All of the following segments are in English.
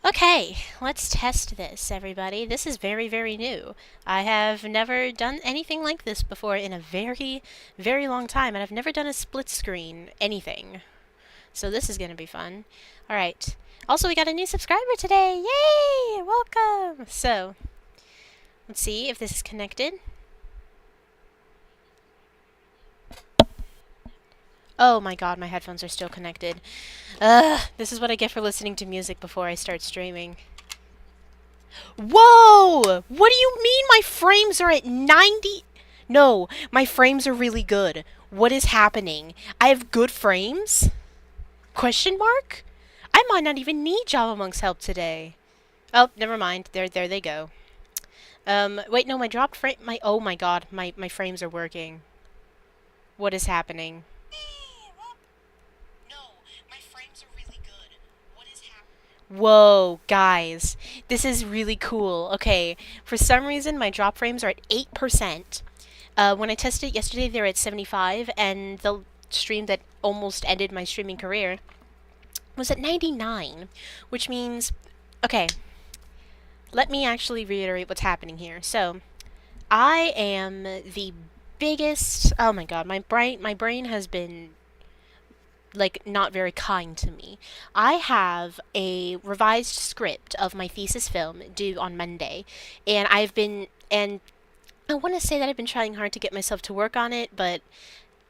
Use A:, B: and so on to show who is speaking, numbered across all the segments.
A: Okay, let's test this, everybody. This is very, very new. I have never done anything like this before in a very, very long time, and I've never done a split screen anything. So this is going to be fun. Alright. Also, we got a new subscriber today! Yay! Welcome! So, let's see if this is connected. Oh my god, my headphones are still connected. Ugh, this is what I get for listening to music before I start streaming. Whoa! What do you mean my frames are at 90? No, my frames are really good. What is happening? I have good frames? Question mark? I might not even need Java Monk's help today. Oh, never mind. There they go. Wait, no, my dropped frame, oh my god, my frames are working. What is happening? No, my frames are really good. What is happening? Whoa, guys. This is really cool. Okay, for some reason, my drop frames are at 8%. When I tested it yesterday, they were at 75, and the stream that almost ended my streaming career was at 99, which means, okay, let me actually reiterate what's happening here. So, I am the biggest, oh my god, my brain has been like not very kind to me. I have a revised script of my thesis film due on Monday, and I want to say that I've been trying hard to get myself to work on it, but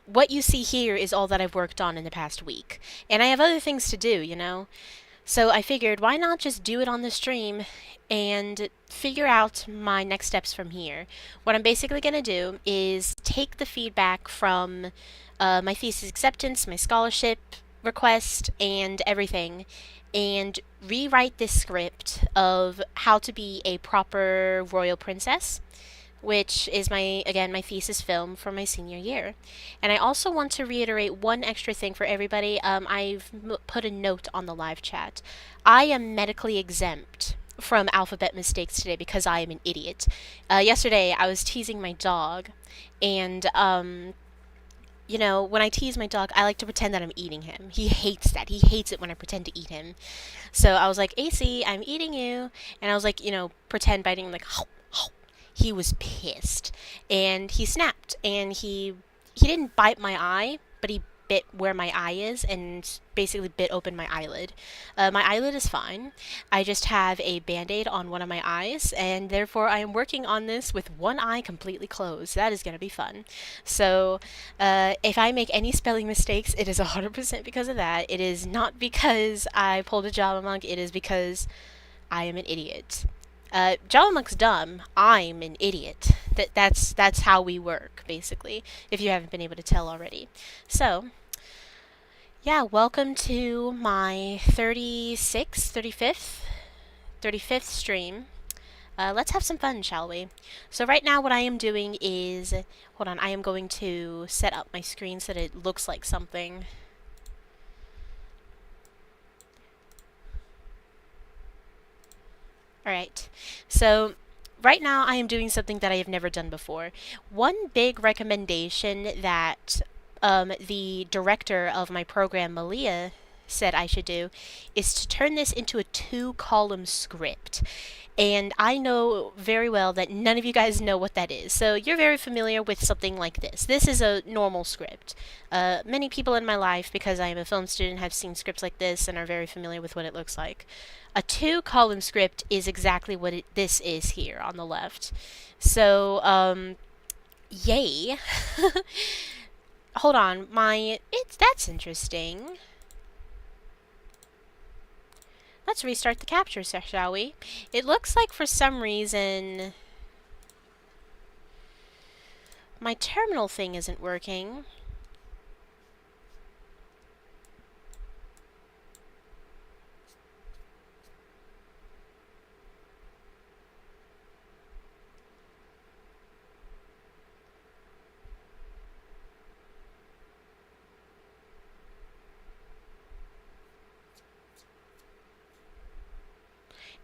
A: what you see here is all that I've worked on in the past week. And I have other things to do, you know? So I figured, why not just do it on the stream and figure out my next steps from here? What I'm basically going to do is take the feedback from my thesis acceptance, my scholarship request, and everything, and rewrite this script of how to be a proper royal princess, which is my thesis film for my senior year. And I also want to reiterate one extra thing for everybody. I've put a note on the live chat. I am medically exempt from alphabet mistakes today because I am an idiot. Yesterday I was teasing my dog, and you know, when I tease my dog, I like to pretend that I'm eating him. He hates that. He hates it when I pretend to eat him. So I was like, AC, I'm eating you. And I was like, pretend biting, like, he was pissed, and he snapped, and he didn't bite my eye, but he bit where my eye is and basically bit open my eyelid. My eyelid is fine. I just have a band-aid on one of my eyes, and therefore I am working on this with one eye completely closed. That is going to be fun. So if I make any spelling mistakes, it is 100% because of that. It is not because I pulled a Java Monk. It is because I am an idiot. Java Monk's dumb. I'm an idiot. That's how we work, basically, if you haven't been able to tell already. So, yeah, welcome to my 35th stream. Let's have some fun, shall we? So right now what I am doing is, hold on, I am going to set up my screen so that it looks like something. Alright, so right now I am doing something that I have never done before. One big recommendation that the director of my program, Malia, said I should do is to turn this into a 2-column script. And I know very well that none of you guys know what that is. So you're very familiar with something like this. This is a normal script. Many people in my life, because I am a film student, have seen scripts like this and are very familiar with what it looks like. A 2-column script is exactly what this is here on the left. So, yay. Hold on, that's interesting. Let's restart the capture, shall we? It looks like for some reason my terminal thing isn't working.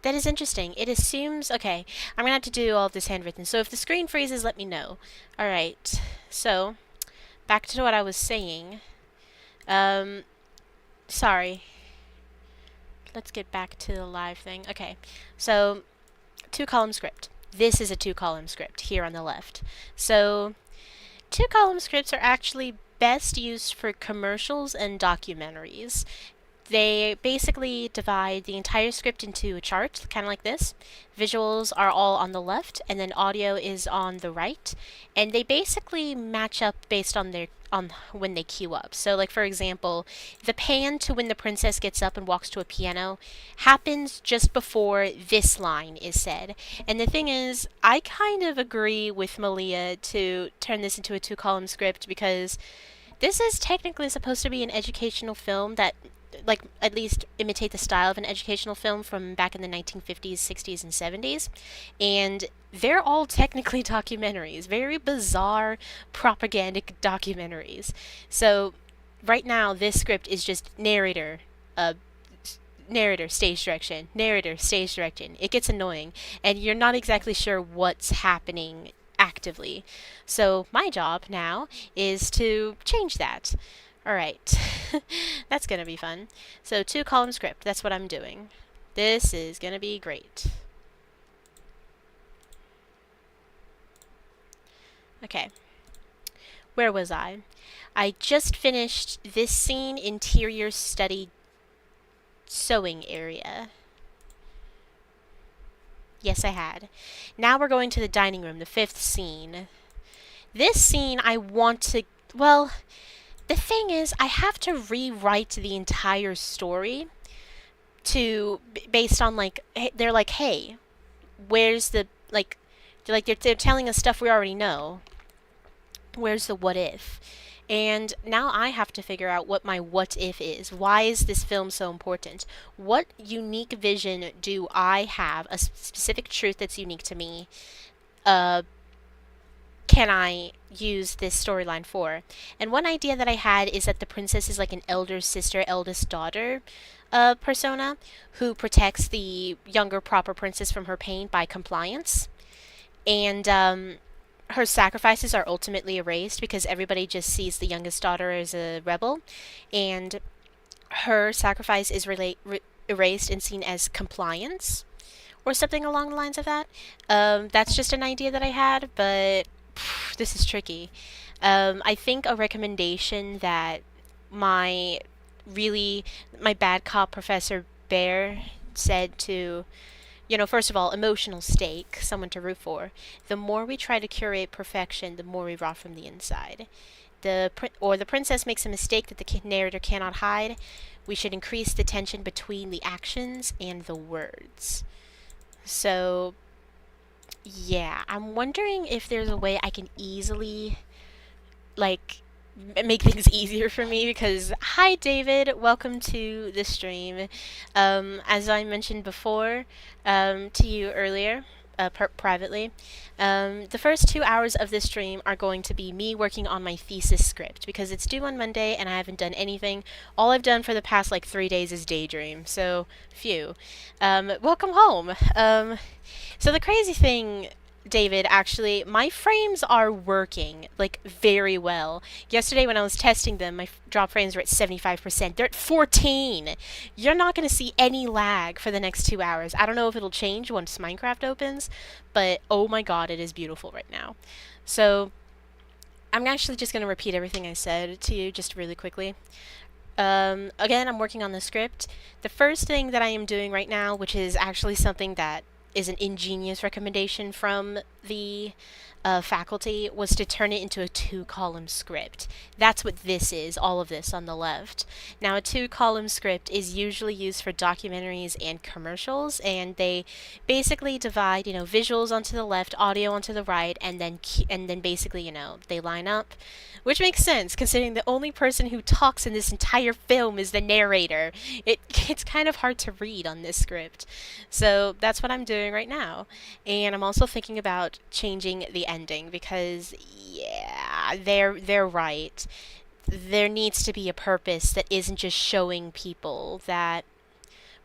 A: That is interesting. It assumes... Okay, I'm going to have to do all of this handwritten. So if the screen freezes, let me know. Alright, so back to what I was saying. Sorry. let's get back to the live thing. Okay, so two-column script. This is a two-column script here on the left. So two-column scripts are actually best used for commercials and documentaries. They basically divide the entire script into a chart, kind of like this. Visuals are all on the left, and then audio is on the right. And they basically match up based on when they queue up. So, like for example, the pan to when the princess gets up and walks to a piano happens just before this line is said. And the thing is, I kind of agree with Malia to turn this into a two-column script because this is technically supposed to be an educational film that, like, at least imitate the style of an educational film from back in the 1950s, 60s, and 70s. And they're all technically documentaries, very bizarre propagandic documentaries. So right now, this script is just narrator, stage direction, narrator, stage direction. It gets annoying, and you're not exactly sure what's happening actively. So my job now is to change that. Alright, that's gonna be fun. So two-column script, that's what I'm doing. This is gonna be great. Okay, where was I? I just finished this scene, interior study sewing area. Yes, I had. Now we're going to the dining room, the fifth scene. This scene I want to, well, the thing is, I have to rewrite the entire story based on, like, they're like, hey, where's the, like, they're telling us stuff we already know. Where's the what if? And now I have to figure out what my what if is. Why is this film so important? What unique vision do I have, a specific truth that's unique to me, can I use this storyline for? And one idea that I had is that the princess is like an elder sister, eldest daughter persona who protects the younger proper princess from her pain by compliance. And her sacrifices are ultimately erased because everybody just sees the youngest daughter as a rebel, and her sacrifice is erased and seen as compliance, or something along the lines of that. That's just an idea that I had, but this is tricky. I think a recommendation that my bad cop Professor Bear said to, first of all, emotional stake, someone to root for. The more we try to curate perfection, the more we rot from the inside. The princess makes a mistake that the narrator cannot hide. We should increase the tension between the actions and the words. So, yeah, I'm wondering if there's a way I can easily, like, make things easier for me because, hi David, welcome to the stream. As I mentioned before to you earlier, privately, the first 2 hours of this stream are going to be me working on my thesis script because it's due on Monday and I haven't done anything. All I've done for the past 3 days is daydream, so phew. Welcome home. So the crazy thing, David, actually, my frames are working, very well. Yesterday when I was testing them, my drop frames were at 75%. They're at 14! You're not going to see any lag for the next 2 hours. I don't know if it'll change once Minecraft opens, but oh my god, it is beautiful right now. So, I'm actually just going to repeat everything I said to you just really quickly. Again, I'm working on the script. The first thing that I am doing right now, which is actually something that is an ingenious recommendation from the faculty, was to turn it into a two-column script. That's what this is, all of this on the left. Now, a two-column script is usually used for documentaries and commercials, and they basically divide, visuals onto the left, audio onto the right, and then basically, they line up. Which makes sense, considering the only person who talks in this entire film is the narrator. It's kind of hard to read on this script. So that's what I'm doing right now. And I'm also thinking about changing the ending because, yeah, they're right. There needs to be a purpose that isn't just showing people that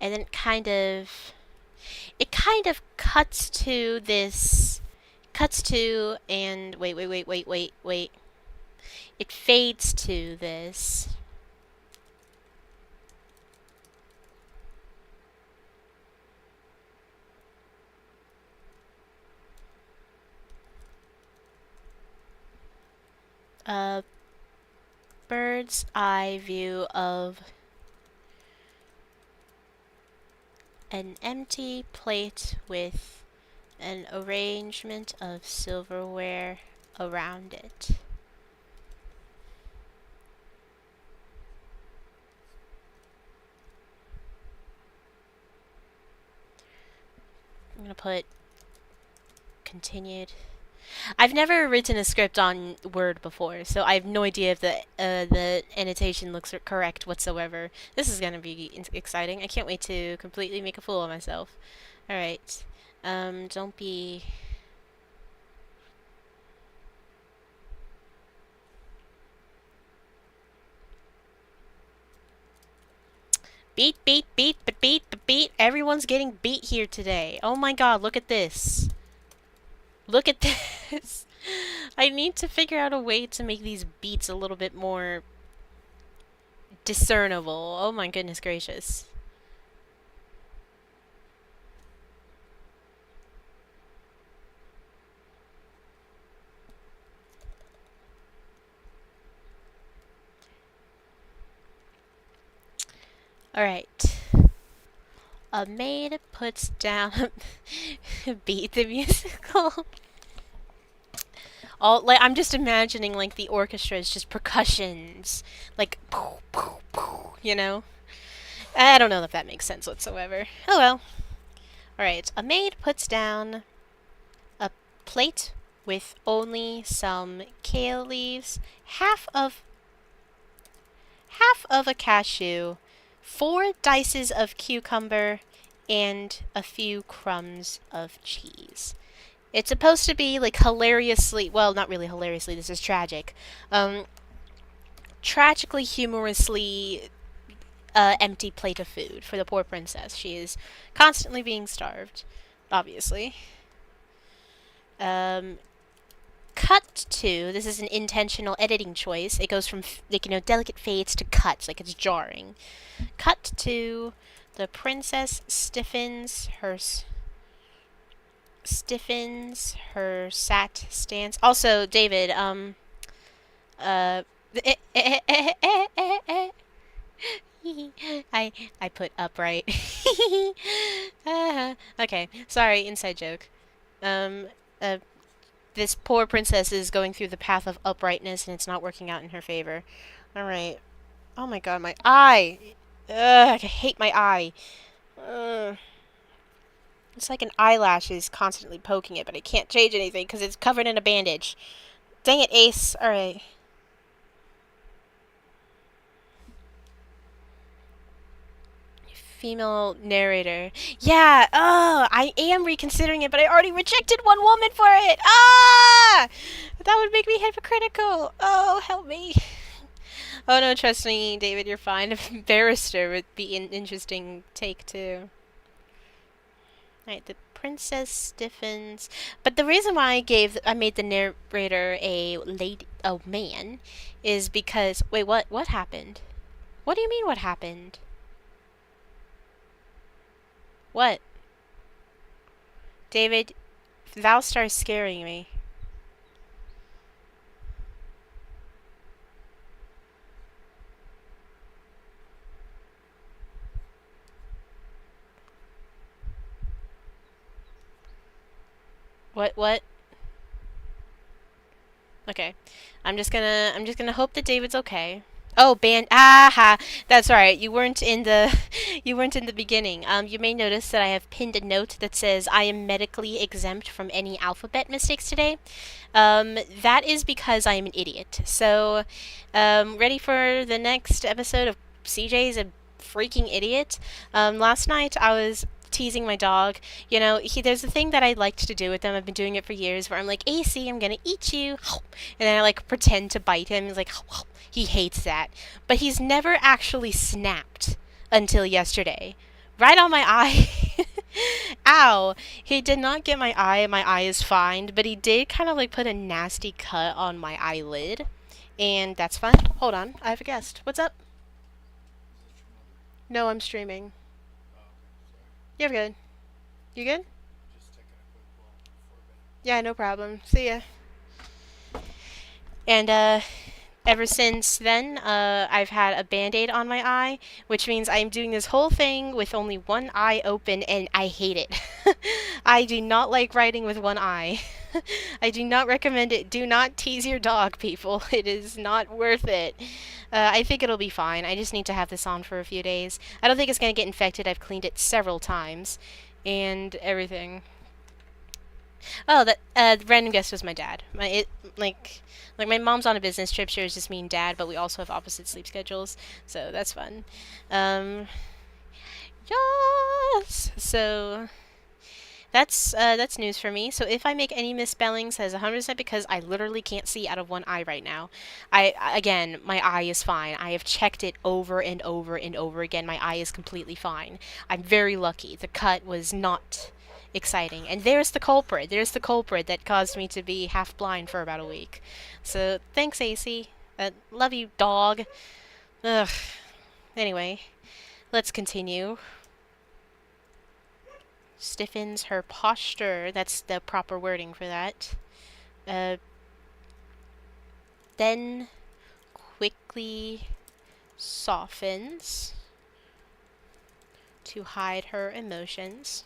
A: and then it kind of cuts to this, and wait. It fades to this. A bird's eye view of an empty plate with an arrangement of silverware around it. I'm gonna put continued. I've never written a script on Word before, so I have no idea if the annotation looks correct whatsoever. This is gonna be exciting. I can't wait to completely make a fool of myself. Alright. Don't be... Beat. Everyone's getting beat here today. Oh my god, look at this. Look at this. I need to figure out a way to make these beats a little bit more discernible. Oh my goodness gracious. Alright. A maid puts down Beat the musical. I'm just imagining like the orchestra is just percussions, like poof, poof, poof, you know. I don't know if that makes sense whatsoever. Oh well. All right. A maid puts down a plate with only some kale leaves, half of a cashew, 4 dices of cucumber, and a few crumbs of cheese. It's supposed to be like hilariously, well, not really hilariously, this is tragic. Tragically, humorously empty plate of food for the poor princess. She is constantly being starved, obviously. Cut to, this is an intentional editing choice. It goes from, like, you know, delicate fades to cuts, like it's jarring. Cut to, the princess stiffens her sat stance. Also, David, I put upright. Okay, sorry, inside joke. This poor princess is going through the path of uprightness and it's not working out in her favor. Alright. Oh my god, my eye! Ugh, I hate my eye. It's like an eyelash is constantly poking it, but I can't change anything because it's covered in a bandage. Dang it, Ace. Alright. Female narrator. Yeah, I am reconsidering it, but I already rejected one woman for it. Ah! That would make me hypocritical. Oh, help me. Oh no, trust me, David, you're fine. A barrister would be an interesting take, too. Alright, the princess stiffens. But the reason why I made the narrator a man, is because... Wait, what happened? What do you mean, what happened? What? David, thou starts scaring me. What? Okay. I'm just gonna hope that David's okay. Oh, aha! That's right. You weren't in the beginning. You may notice that I have pinned a note that says I am medically exempt from any alphabet mistakes today. That is because I am an idiot. So, ready for the next episode of CJ's a freaking idiot? Last night I was teasing my dog. You know, there's a thing that I liked to do with them. I've been doing it for years where I'm like, AC, I'm gonna eat you. And then I like pretend to bite him. He's like, he hates that. But he's never actually snapped until yesterday. Right on my eye. Ow! He did not get my eye. My eye is fine, but he did kind of like put a nasty cut on my eyelid. And that's fine. Hold on, I have a guest. What's up? No, I'm streaming. You're good. You good? Yeah, no problem. See ya. And ever since then, I've had a band-aid on my eye, which means I'm doing this whole thing with only one eye open, and I hate it. I do not like writing with one eye. I do not recommend it. Do not tease your dog, people. It is not worth it. I think it'll be fine. I just need to have this on for a few days. I don't think it's going to get infected. I've cleaned it several times and everything. Oh, that random guest was my dad. Like my mom's on a business trip. She was just me and dad, but we also have opposite sleep schedules, so that's fun. Um, yes. So that's news for me. So if I make any misspellings, that is 100% because I literally can't see out of one eye right now. Again, my eye is fine. I have checked it over and over and over again. My eye is completely fine. I'm very lucky. The cut was not exciting. And there's the culprit. There's the culprit that caused me to be half blind for about a week. So thanks, AC. Love you, dog. Ugh. Anyway, let's continue. Stiffens her posture. That's the proper wording for that. Then quickly softens to hide her emotions.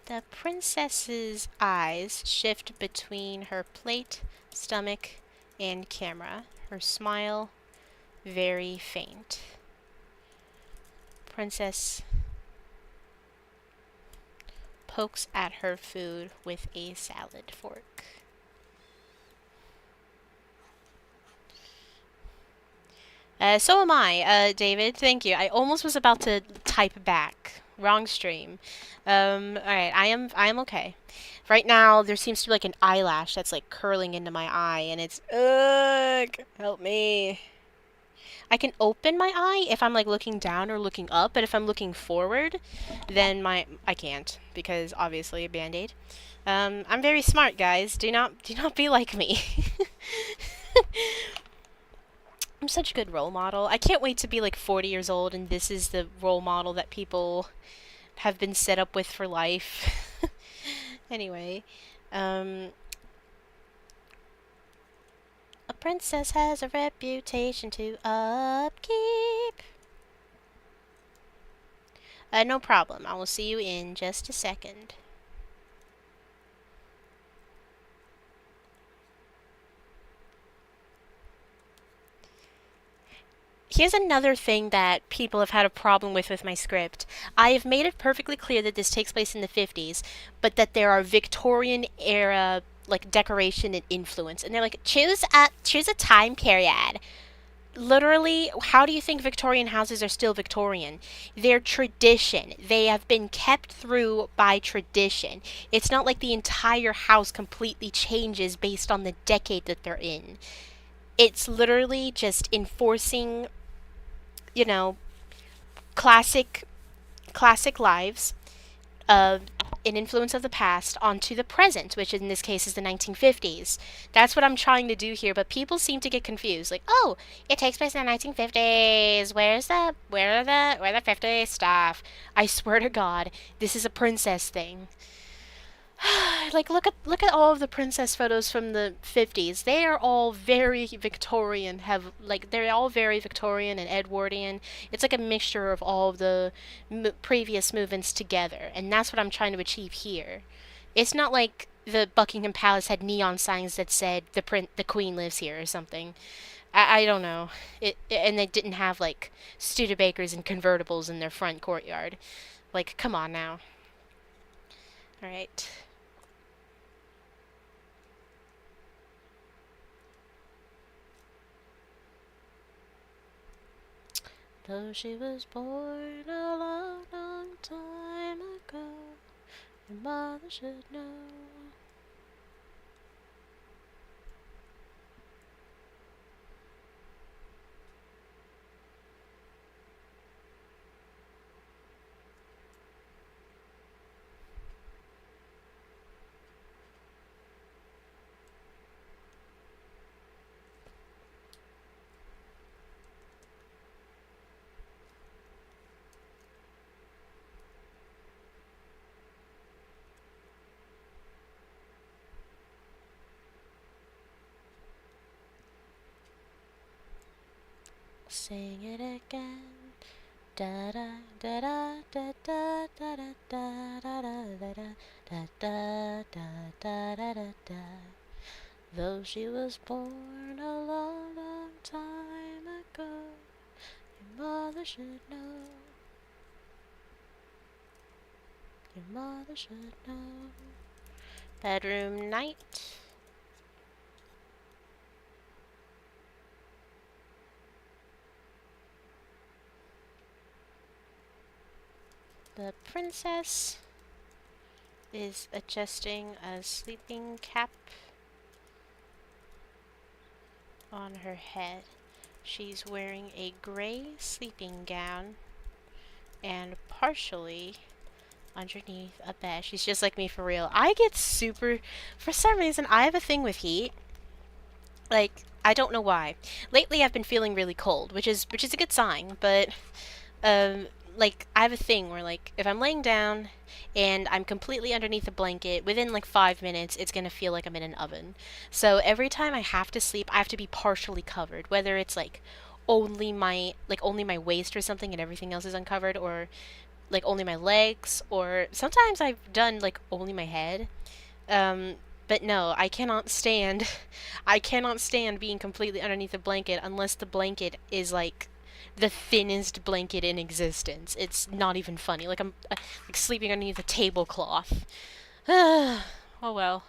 A: The princess's eyes shift between her plate, stomach, and camera. Her smile very faint. Princess pokes at her food with a salad fork. So am I, David. Thank you. I almost was about to type back. Wrong stream. Alright, I am okay. Right now, there seems to be like an eyelash that's like curling into my eye, and it's, ugh, help me. I can open my eye if I'm like looking down or looking up, but if I'm looking forward, then I can't, because obviously a band-aid. I'm very smart, guys. Do not be like me. I'm such a good role model. I can't wait to be like 40 years old and this is the role model that people have been set up with for life. Anyway, a princess has a reputation to upkeep. No problem. I will see you in just a second. Here's another thing that people have had a problem with my script. I have made it perfectly clear that this takes place in the 50s, but that there are Victorian era like decoration and influence. And they're like, choose a time period. Literally, how do you think Victorian houses are still Victorian? They're tradition. They have been kept through by tradition. It's not like the entire house completely changes based on the decade that they're in. It's literally just enforcing, you know, classic lives of an influence of the past onto the present, which in this case is the 1950s. That's what I'm trying to do here, but people seem to get confused. Like, oh, it takes place in the 1950s. Where the 50s stuff? I swear to God, this is a princess thing. Like look at all of the princess photos from the 50s. They are all very Victorian, they're all very Victorian and Edwardian. It's like a mixture of all of the previous movements together, and that's what I'm trying to achieve here. It's not like the Buckingham Palace had neon signs that said the queen lives here or something. I don't know. And they didn't have like Studebakers and convertibles in their front courtyard. Like, come on now. All right. Though she was born a long, long time ago, your mother should know. Sing it again. Da da da da da da da da da da da da da da da da da. Though she was born a long, long time ago, your mother should know. Your mother should know. Bedroom night. The princess is adjusting a sleeping cap on her head. She's wearing a gray sleeping gown and partially underneath a bed. She's just like me for real. I get super, for some reason, I have a thing with heat. Like, I don't know why. Lately I've been feeling really cold, which is a good sign, but like, I have a thing where, like, if I'm laying down and I'm completely underneath a blanket, within, like, 5 minutes, it's gonna feel like I'm in an oven. So every time I have to sleep, I have to be partially covered, whether it's, like, only my waist or something and everything else is uncovered, or, like, only my legs, or sometimes I've done, like, only my head. But no, I cannot stand, I cannot stand being completely underneath a blanket unless the blanket is, like, the thinnest blanket in existence. It's not even funny. Like, I'm like sleeping underneath a tablecloth. Oh well.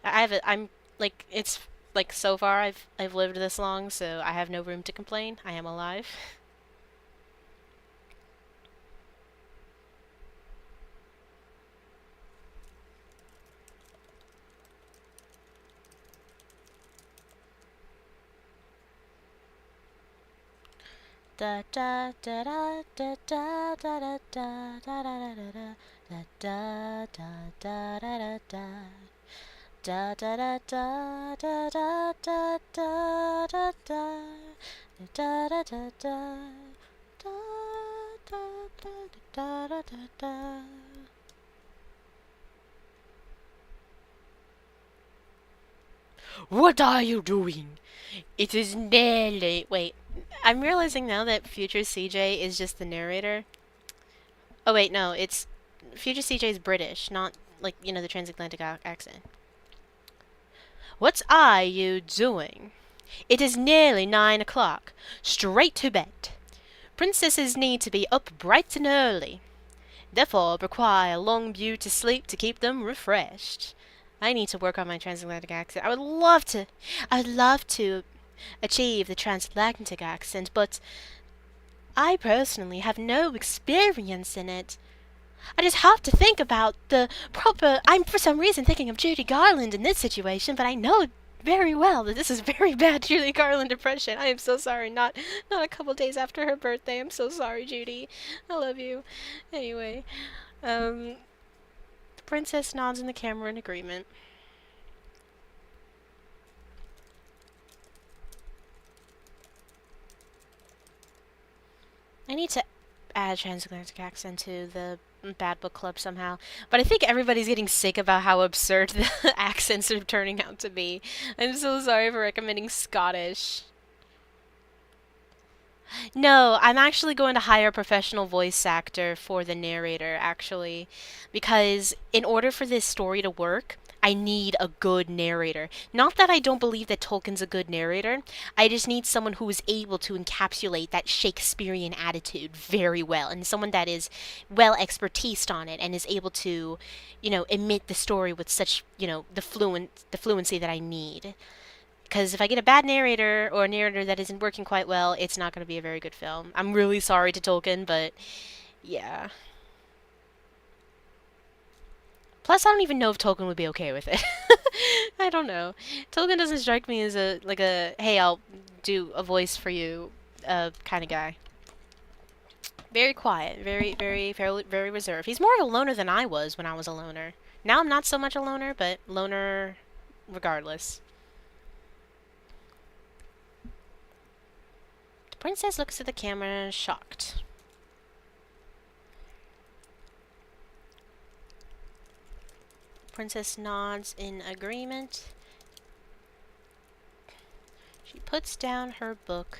A: I'm like, it's like, so far I've lived this long, so I have no room to complain. I am alive. Da da da da da da da da da da da da da da da da da. Da da da da da da da da da da da da da da da da da da. What are you doing? It is nearly. Wait, I'm realizing now that future CJ is just the narrator. Oh wait, no, it's future CJ is British, not like, you know, the transatlantic accent. What are you doing? It is nearly 9 o'clock. Straight to bed. Princesses need to be up bright and early, therefore require a long beauty sleep to keep them refreshed. I need to work on my transatlantic accent. I would love to achieve the transatlantic accent, but I personally have no experience in it. I just have to think about the proper. I'm for some reason thinking of Judy Garland in this situation, but I know very well that this is very bad Judy Garland impression. I am so sorry. Not a couple days after her birthday. I'm so sorry, Judy. I love you. Anyway, the princess nods in the camera in agreement. I need to add transatlantic accent to the Bad Book Club somehow. But I think everybody's getting sick about how absurd the accents are turning out to be. I'm so sorry for recommending Scottish. No, I'm actually going to hire a professional voice actor for the narrator, actually. Because in order for this story to work, I need a good narrator. Not that I don't believe that Tolkien's a good narrator, I just need someone who is able to encapsulate that Shakespearean attitude very well, and someone that is well expertised on it and is able to, you know, emit the story with such, you know, the fluency that I need. Because if I get a bad narrator or a narrator that isn't working quite well, it's not going to be a very good film. I'm really sorry to Tolkien, but yeah. Plus, I don't even know if Tolkien would be okay with it. I don't know. Tolkien doesn't strike me as a hey, I'll do a voice for you kind of guy. Very quiet, very reserved. He's more of a loner than I was when I was a loner. Now I'm not so much a loner, but loner regardless. The princess looks at the camera, shocked. Princess nods in agreement. She puts down her book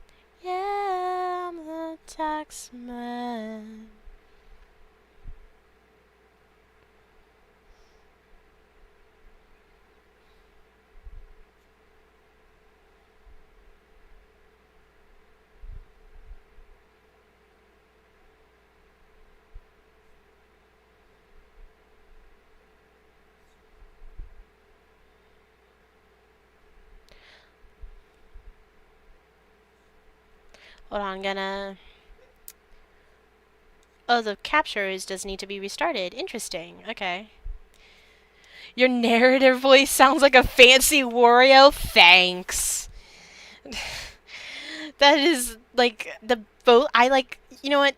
A: Yeah, I'm the taxman. Hold on, I'm gonna... Oh, the captures does need to be restarted. Interesting. Okay. Your narrator voice sounds like a fancy Wario. Thanks. That is, like, the both... I, like... You know what?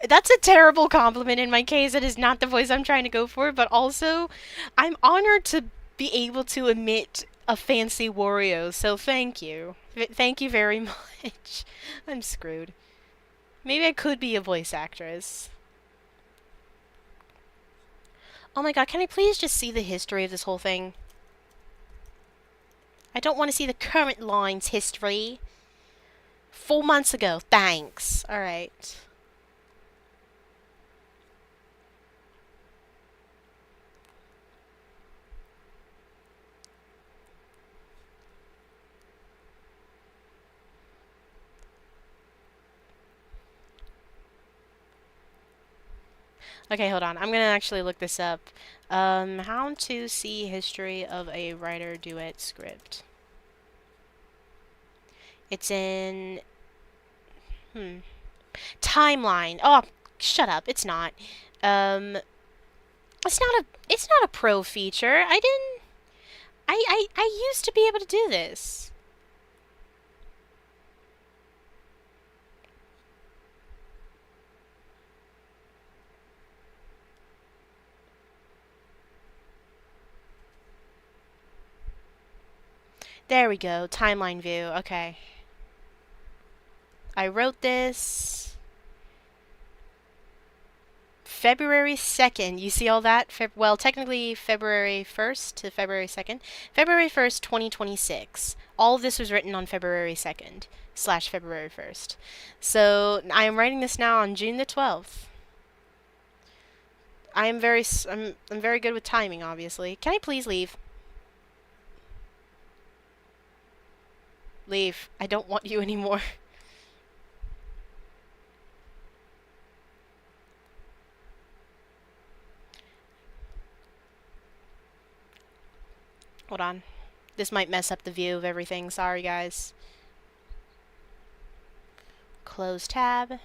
A: That's a terrible compliment in my case. It is not the voice I'm trying to go for, but also, I'm honored to be able to emit a fancy Wario, so thank you. Thank you very much. I'm screwed. Maybe I could be a voice actress. Oh my god, can I please just see the history of this whole thing? I don't want to see the current line's history. 4 months ago, thanks. Alright. Okay, hold on. I'm gonna actually look this up. How to see history of a writer duet script. It's in... Timeline. Oh, shut up. It's not. Um, it's not a pro feature. I didn't... I used to be able to do this. There we go. Timeline view. Okay. I wrote this February 2nd. You see all that? Well, technically February 1st to February 2nd. February 1st, 2026. All of this was written on February 2nd / February 1st. So I am writing this now on June the 12th. I'm very good with timing, obviously. Can I please leave? Leave. I don't want you anymore. Hold on. This might mess up the view of everything. Sorry, guys. Close tab.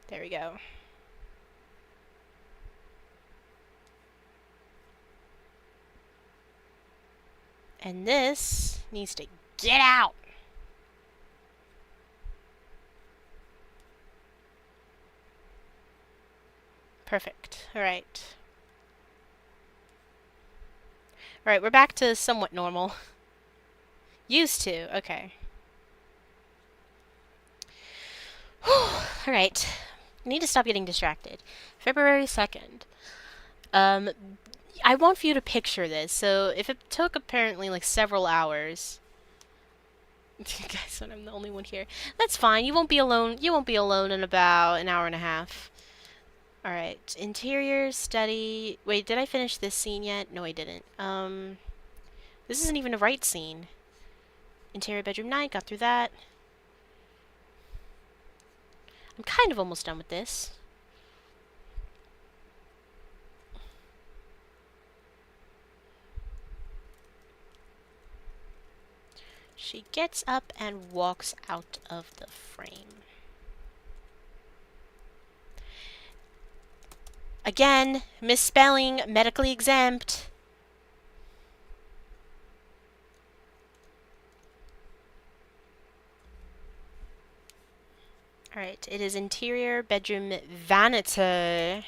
A: There we go. And this needs to get out. Perfect. Alright. Alright, we're back to somewhat normal. Used to. Okay. Alright. Need to stop getting distracted. February 2nd. I want for you to picture this. So, if it took apparently like several hours... Guys, I'm the only one here. That's fine. You won't be alone. You won't be alone in about an hour and a half. Alright. Interior, study... Wait, did I finish this scene yet? No, I didn't. This isn't even a right scene. Interior bedroom night. Got through that. I'm kind of almost done with this. She gets up and walks out of the frame. Again, misspelling, medically exempt. Alright, it is interior bedroom vanity.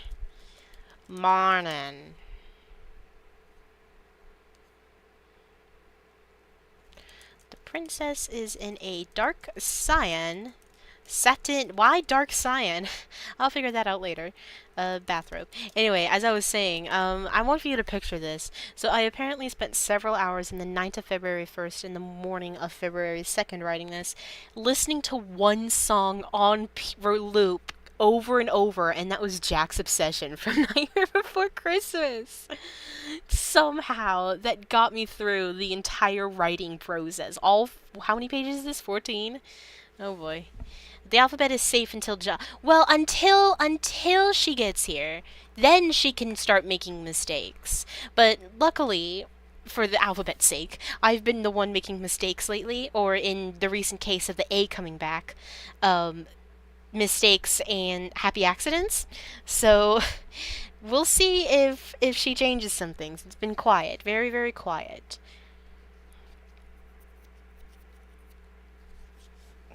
A: Morning. The princess is in a dark cyan Satin. Why dark cyan? I'll figure that out later. Bathrobe. Anyway, as I was saying, I want for you to picture this. So I apparently spent several hours in the night of February 1st and the morning of February 2nd writing this, listening to one song on loop over and over, and that was Jack's Obsession from Nightmare Before Christmas. Somehow, that got me through the entire writing process. How many pages is this? 14? Oh boy. The alphabet is safe until well, until she gets here. Then she can start making mistakes. But luckily, for the alphabet's sake, I've been the one making mistakes lately, or in the recent case of the A coming back, mistakes and happy accidents. So we'll see if she changes some things. It's been quiet, very, very quiet.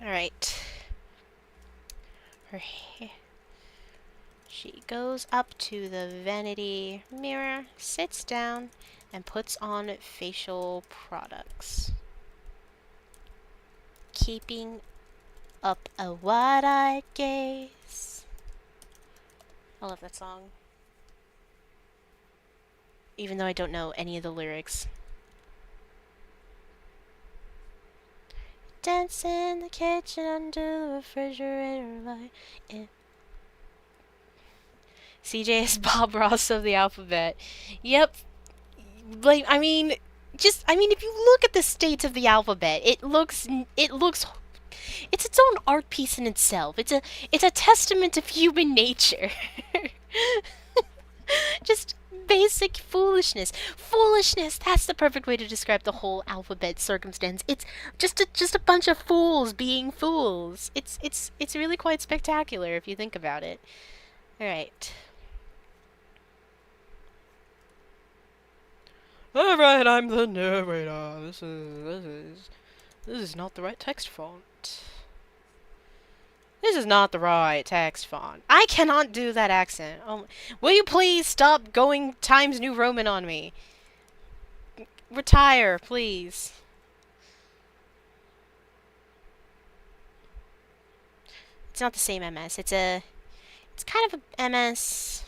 A: All right. Her hair. She goes up to the vanity mirror, sits down, and puts on facial products. Keeping up a wide-eyed gaze. I love that song. Even though I don't know any of the lyrics. Dance in the kitchen under the refrigerator light. CJ is Bob Ross of the alphabet. Yep. Like, I mean, if you look at the states of the alphabet, it looks, it's its own art piece in itself. It's a testament of human nature. Just basic foolishness. Foolishness, that's the perfect way to describe the whole alphabet circumstance. It's just a bunch of fools being fools. It's really quite spectacular if you think about it. All right. All right, I'm the narrator. This is not the right text font. This is not the right text font. I cannot do that accent. Will you please stop going Times New Roman on me? Retire, please. It's not the same MS. It's kind of a MS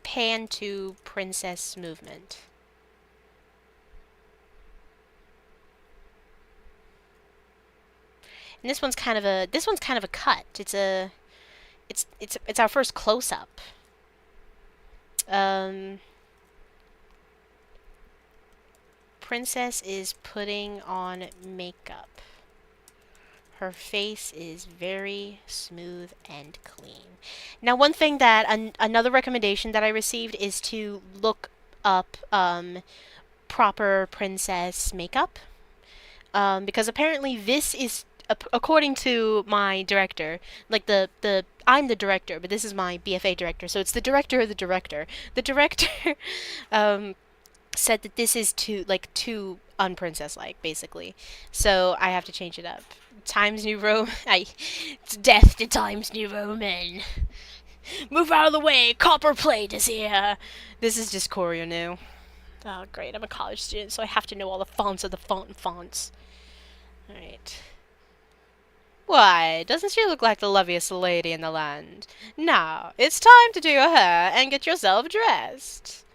A: pan to princess movement. And this one's kind of a cut. It's our first close up. Princess is putting on makeup. Her face is very smooth and clean. Now, one thing that another recommendation that I received is to look up proper princess makeup, because apparently this is, according to my director, like I'm the director, but this is my BFA director, so it's the director of the director. The director said that this is too unprincess-like, basically. So I have to change it up. Times New Roman. It's death to Times New Roman. Move out of the way. Copper plate is here. This is just Choreo new. Oh, great. I'm a college student, so I have to know all the fonts of the fonts. Alright. Why, doesn't she look like the loveliest lady in the land? Now, it's time to do your hair and get yourself dressed.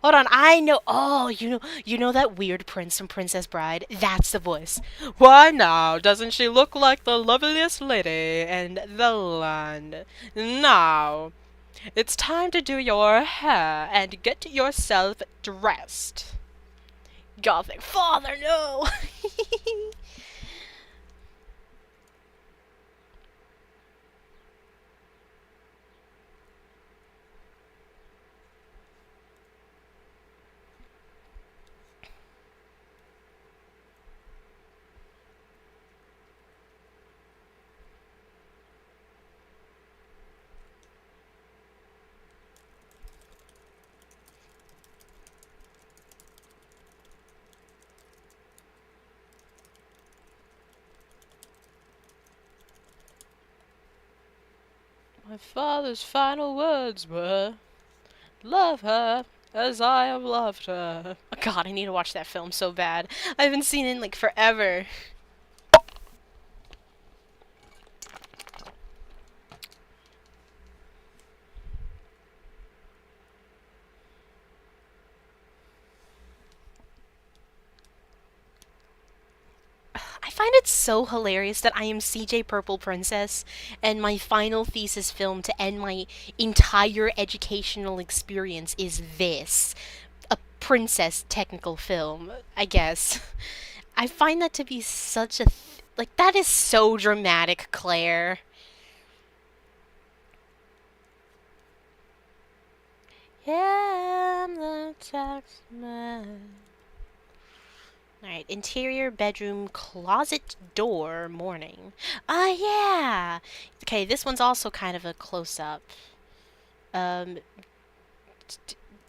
A: Hold on, I know. Oh, you know that weird prince from Princess Bride? That's the voice. Why now, doesn't she look like the loveliest lady in the land? Now, it's time to do your hair and get yourself dressed. Gothic father, no! My father's final words were, "Love her as I have loved her." Oh, God, I need to watch that film so bad. I haven't seen it in like forever. find it so hilarious that I am CJ Purple Princess, and my final thesis film to end my entire educational experience is this. A princess technical film, I guess. I find that to be such a. Like, that is so dramatic, Claire. Yeah, I'm the taxman. Alright, interior bedroom closet door morning. Ah, yeah! Okay, this one's also kind of a close-up. Um,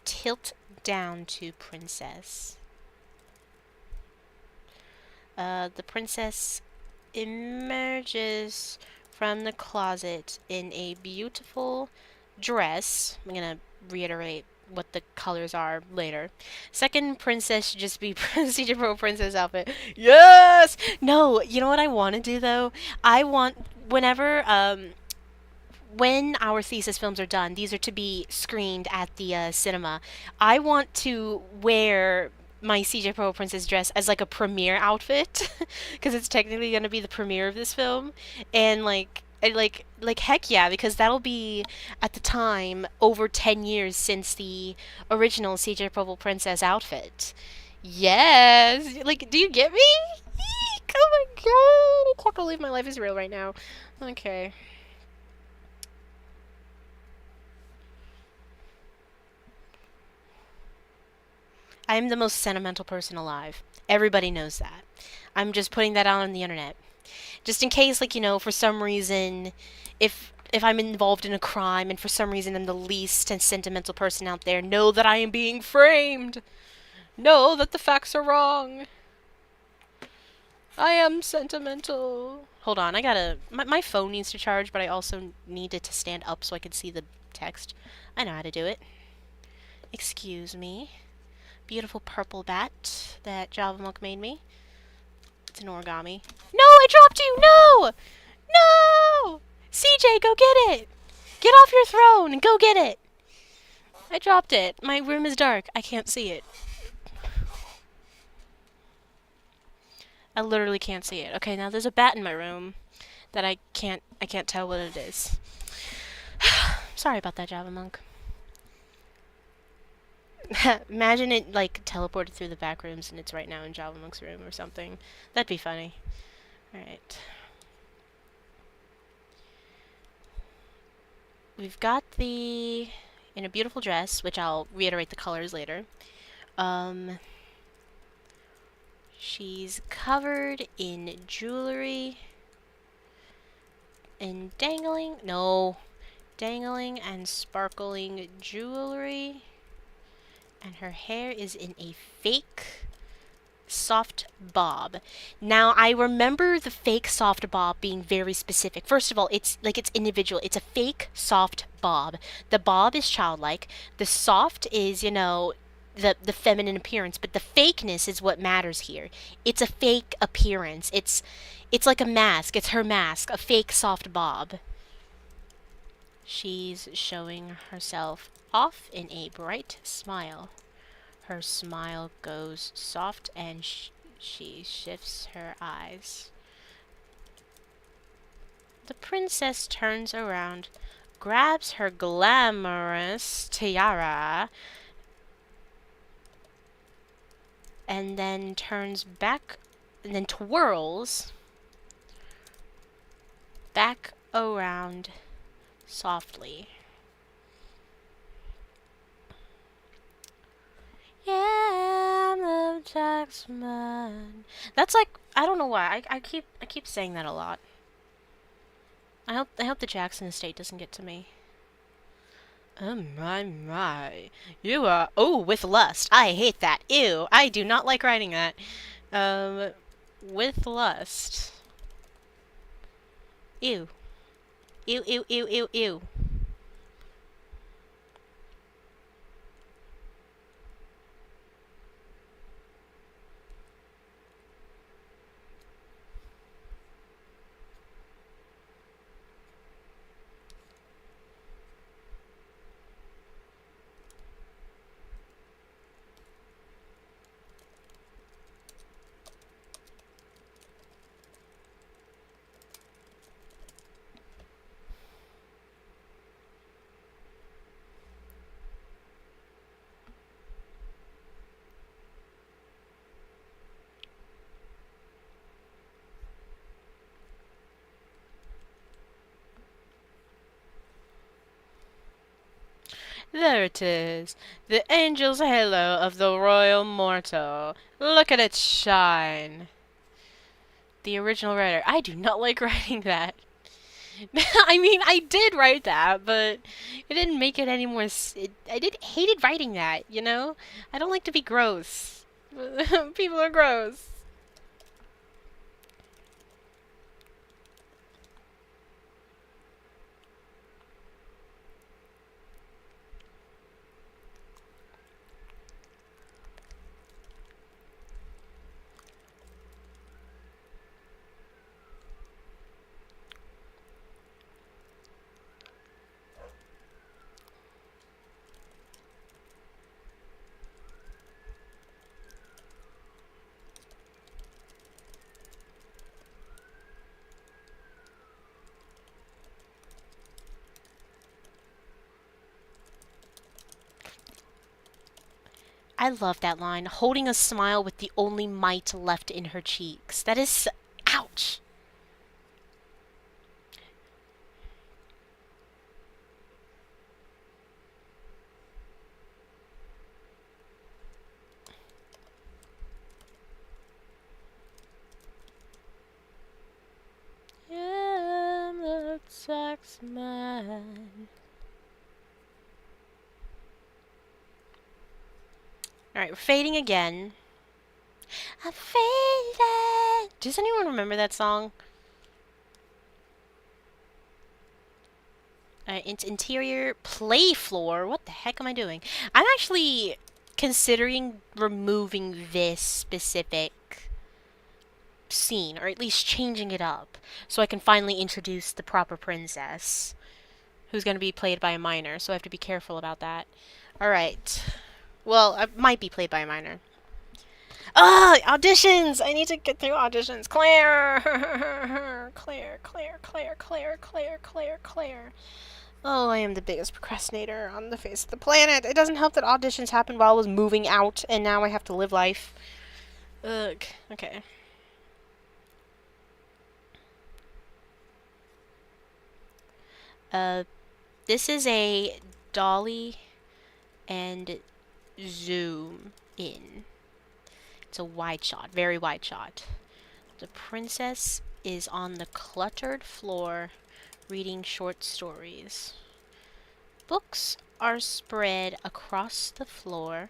A: tilt down to princess. The princess emerges from the closet in a beautiful dress. I'm gonna reiterate what the colors are later. Second princess should just be CJ Pro princess outfit. Yes! No, you know what I want to do though? I want whenever when our thesis films are done, these are to be screened at the cinema. I want to wear my CJ Pro Princess dress as like a premiere outfit because it's technically going to be the premiere of this film, and like heck yeah, because that'll be at the time over 10 years since the original CJ Purple Princess outfit. Yes, like, do you get me? Eek, oh my god, I can't believe my life is real right now. Okay. I am the most sentimental person alive. Everybody knows that. I'm just putting that out on the internet. Just in case, like, for some reason, if I'm involved in a crime and for some reason I'm the least sentimental person out there, know that I am being framed. Know that the facts are wrong. I am sentimental. Hold on, I gotta... My phone needs to charge, but I also need it to stand up so I can see the text. I know how to do it. Excuse me. Beautiful purple bat that Java Monk made me. It's an origami. No, I dropped you! No! No! CJ, go get it! Get off your throne and go get it! I dropped it. My room is dark. I can't see it. I literally can't see it. Okay, now there's a bat in my room that I can't tell what it is. Sorry about that, Java Monk. Imagine it, like, teleported through the back rooms and it's right now in Java Monk's room or something. That'd be funny. Alright. We've got the... in a beautiful dress, which I'll reiterate the colors later. She's covered in jewelry. And dangling... no. Dangling and sparkling jewelry. And her hair is in a fake soft bob. Now, I remember the fake soft bob being very specific. First of all, it's individual. It's a fake soft bob. The bob is childlike. The soft is, the feminine appearance, but the fakeness is what matters here. It's a fake appearance. It's like a mask. It's her mask, a fake soft bob. She's showing herself off in a bright smile. Her smile goes soft and she shifts her eyes. The princess turns around, grabs her glamorous tiara, and then turns back, and then twirls back around softly. Yeah, I'm the taxman. That's like, I don't know why. I keep saying that a lot. I hope the Jackson estate doesn't get to me. Oh my. You are with lust. I hate that. Ew. I do not like writing that. With lust. Ew. Ew. There it is. The angel's halo of the royal mortal. Look at it shine. The original writer. I do not like writing that. I mean, I did write that, but it didn't make it any more. Hated writing that, you know? I don't like to be gross. People are gross. I love that line. Holding a smile with the only mite left in her cheeks. That is. Ouch! Yeah, the taxman. Alright, we're fading again. I'm fading! Does anyone remember that song? It's interior play floor. What the heck am I doing? I'm actually considering removing this specific scene, or at least changing it up, so I can finally introduce the proper princess, who's going to be played by a minor, so I have to be careful about that. Alright. Well, I might be played by a minor. Auditions! I need to get through auditions. Claire! Claire, Claire, Claire, Claire, Claire, Claire, Claire. Oh, I am the biggest procrastinator on the face of the planet. It doesn't help that auditions happened while I was moving out, and now I have to live life. Ugh. Okay. This is a dolly and zoom in. It's a wide shot, very wide shot. The princess is on the cluttered floor reading short stories. Books are spread across the floor,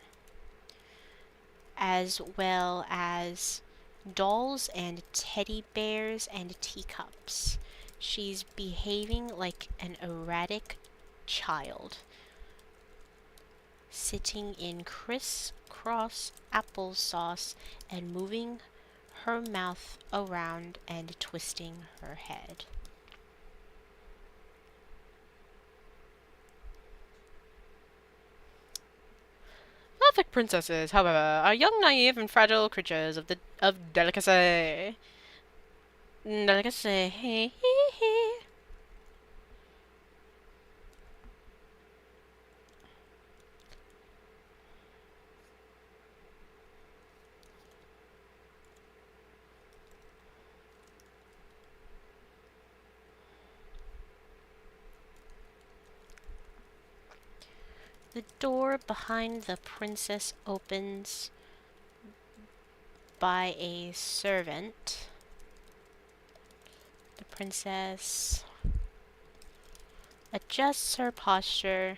A: as well as dolls and teddy bears and teacups. She's behaving like an erratic child, sitting in crisscross applesauce and moving her mouth around and twisting her head. Perfect princesses, however, are young, naive, and fragile creatures of delicacy. Delicacy. The door behind the princess opens by a servant. The princess adjusts her posture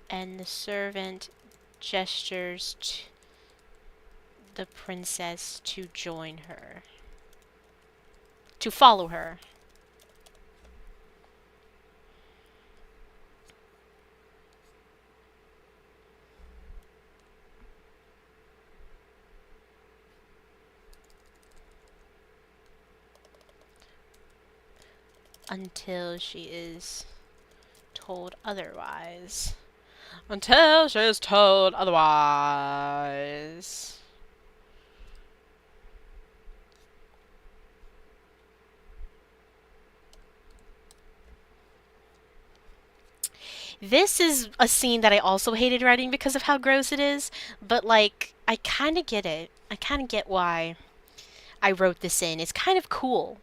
A: and the servant gestures to the princess to join her, to follow her. Until she is told otherwise. Until she is told otherwise. This is a scene that I also hated writing because of how gross it is, but like, I kind of get it. I kind of get why I wrote this in. It's kind of cool.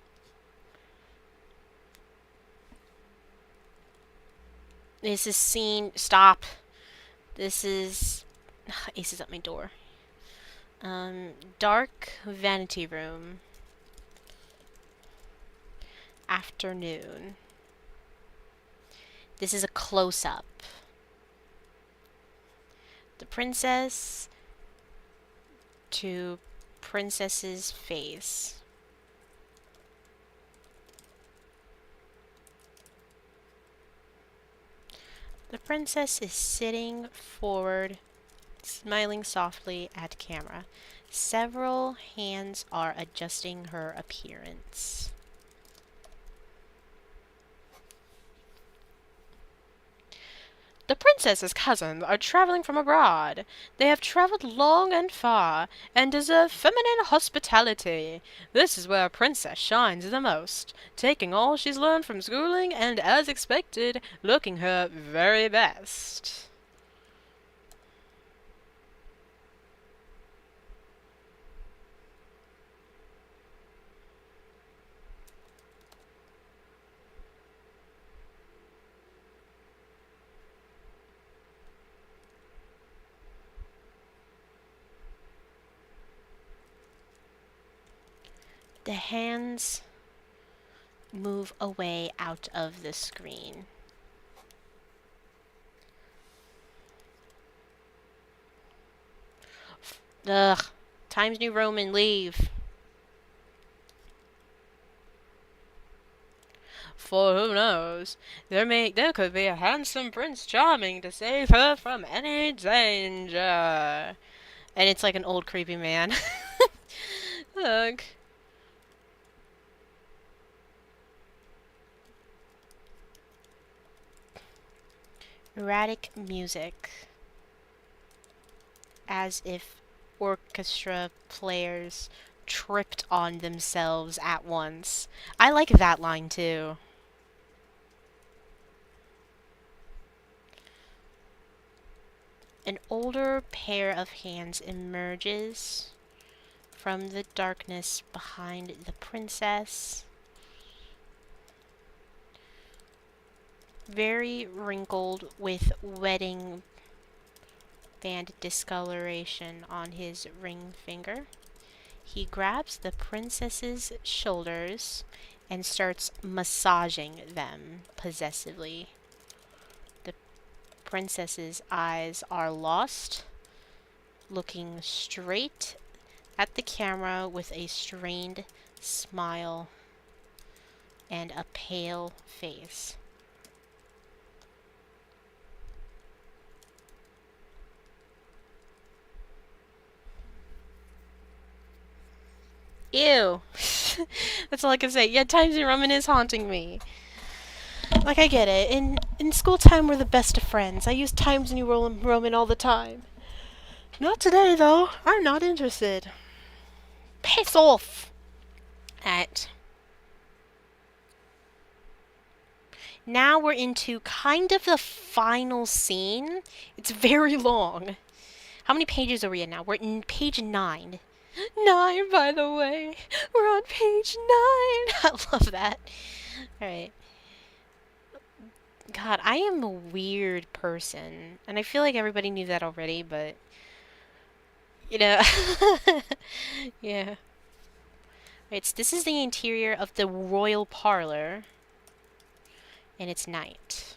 A: This is scene. Stop. This is. Ace is at my door. Dark vanity room. Afternoon. This is a close-up. The princess to princess's face. The princess is sitting forward, smiling softly at camera. Several hands are adjusting her appearance. The princess's cousins are traveling from abroad. They have traveled long and far, and deserve feminine hospitality. This is where a princess shines the most, taking all she's learned from schooling and, as expected, looking her very best. The hands move away out of the screen. Ugh. Times New Roman, leave. For who knows, there could be a handsome Prince Charming to save her from any danger. And it's like an old creepy man. Look. Erratic music. As if orchestra players tripped on themselves at once. I like that line too. An older pair of hands emerges from the darkness behind the princess. Very wrinkled with wedding band discoloration on his ring finger. He grabs the princess's shoulders and starts massaging them possessively. The princess's eyes are lost, looking straight at the camera with a strained smile and a pale face. Ew. That's all I can say. Yeah, Times New Roman is haunting me. Like, I get it. In school time, we're the best of friends. I use Times New Roman all the time. Not today, though. I'm not interested. Piss off! At. Now we're into kind of the final scene. It's very long. How many pages are we in now? We're in page 9. 9, by the way. We're on page 9. I love that. Alright. God, I am a weird person. And I feel like everybody knew that already, but... You know... yeah. Right, so this is the interior of the royal parlor. And it's night.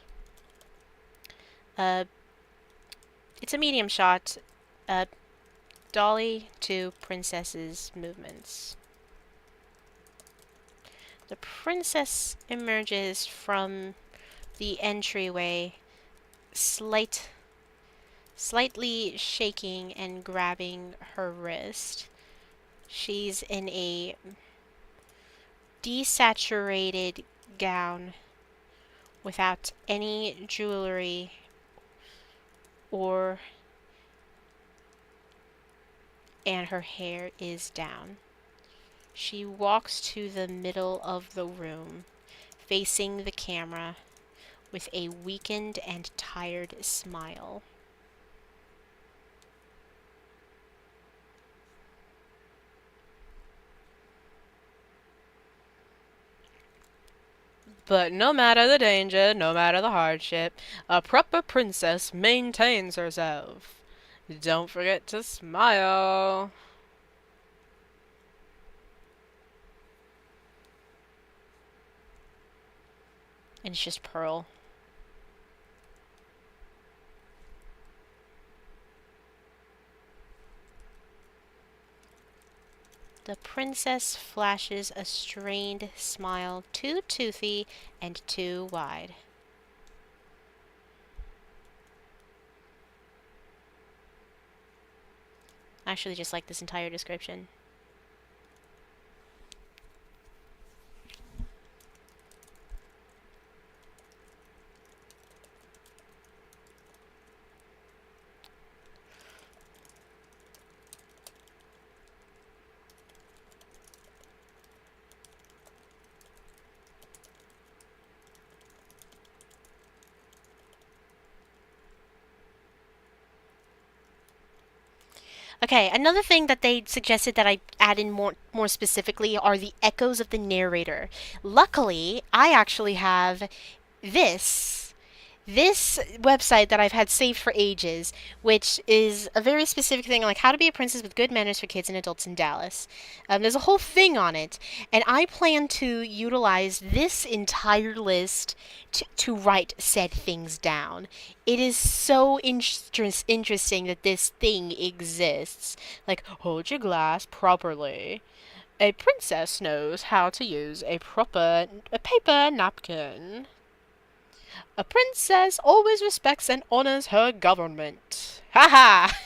A: It's a medium shot. Dolly to princess's movements. The princess emerges from the entryway, slightly shaking and grabbing her wrist. She's in a desaturated gown without any jewelry and her hair is down. She walks to the middle of the room, facing the camera, with a weakened and tired smile. But no matter the danger, no matter the hardship, a proper princess maintains herself. Don't forget to smile. And it's just Pearl. The princess flashes a strained smile, too toothy and too wide. I actually just like this entire description. Okay, another thing that they suggested that I add in more specifically are the echoes of the narrator. Luckily, I actually have this this website that I've had saved for ages, which is a very specific thing, like how to be a princess with good manners for kids and adults in Dallas. There's a whole thing on it, and I plan to utilize this entire list to write said things down. It is so interesting that this thing exists. Like, hold your glass properly. A princess knows how to use a paper napkin. A princess always respects and honors her government. Ha ha!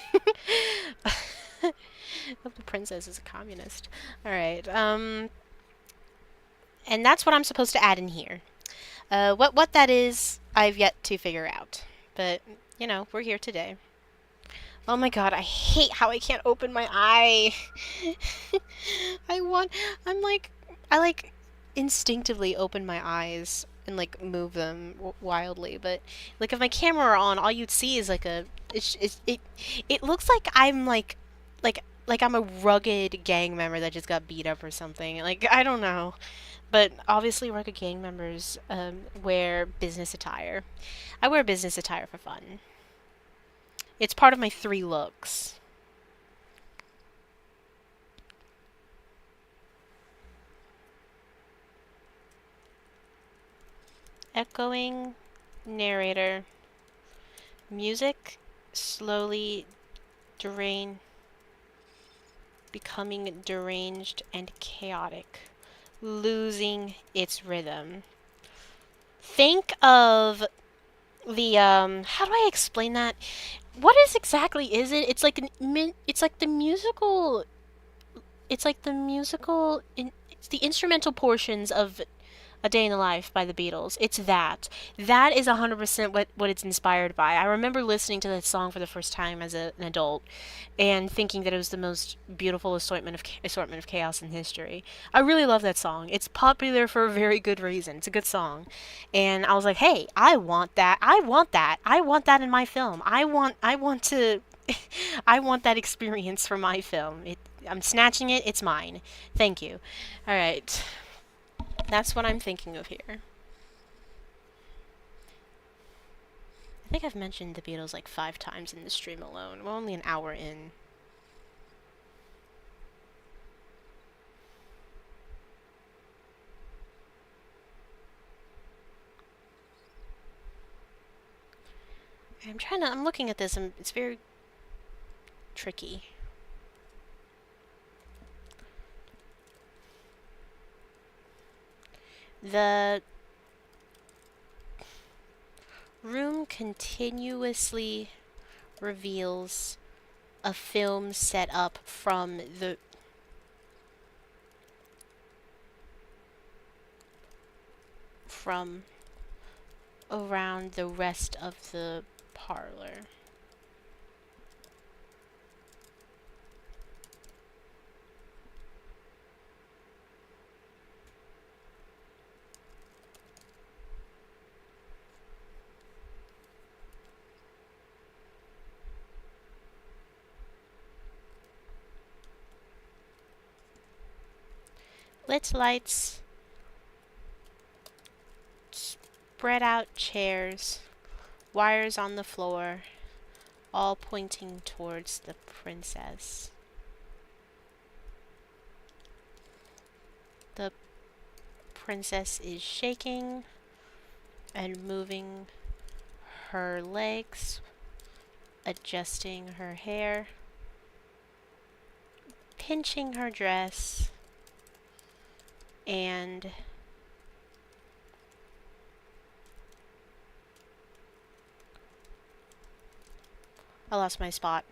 A: The princess is a communist. Alright, and that's what I'm supposed to add in here. What that is, I've yet to figure out. But, you know, we're here today. Oh my god, I hate how I can't open my eye. I want, I like instinctively open my eyes and like move them wildly, but like if my camera were on, all you'd see is like it looks like I'm like I'm a rugged gang member that just got beat up or something. Like I don't know, but obviously rugged gang members wear business attire. I wear business attire for fun. It's part of my 3 looks. Echoing narrator. Music slowly drain, becoming deranged and chaotic, losing its rhythm. Think of the how do I explain that? What exactly is it? It's like the musical it's the instrumental portions of A Day in the Life by the Beatles. It's that. That is 100% what it's inspired by. I remember listening to that song for the first time as an adult and thinking that it was the most beautiful assortment of chaos in history. I really love that song. It's popular for a very good reason. It's a good song. And I was like, "Hey, I want that. I want that. I want that in my film. I want to I want that experience for my film. I'm snatching it. It's mine. Thank you." All right. That's what I'm thinking of here. I think I've mentioned the Beatles like 5 times in the stream alone. We're only an hour in. I'm looking at this and it's very tricky. The room continuously reveals a film set up from around the rest of the parlor. Lit lights Spread out chairs, wires on the floor, all pointing towards the princess. The princess is shaking and moving her legs, adjusting her hair, pinching her dress, and I lost my spot.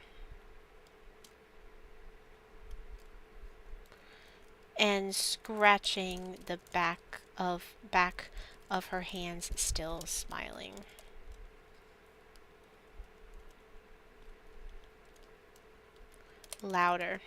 A: And scratching the back of her hands, still smiling. Louder.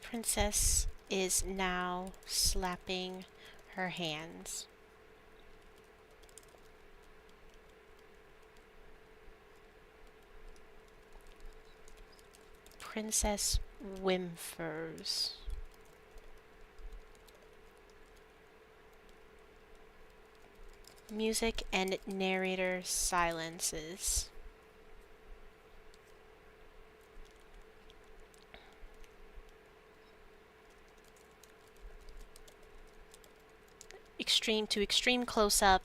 A: Princess is now slapping her hands. Princess whimpers. Music and narrator silences. Extreme close up.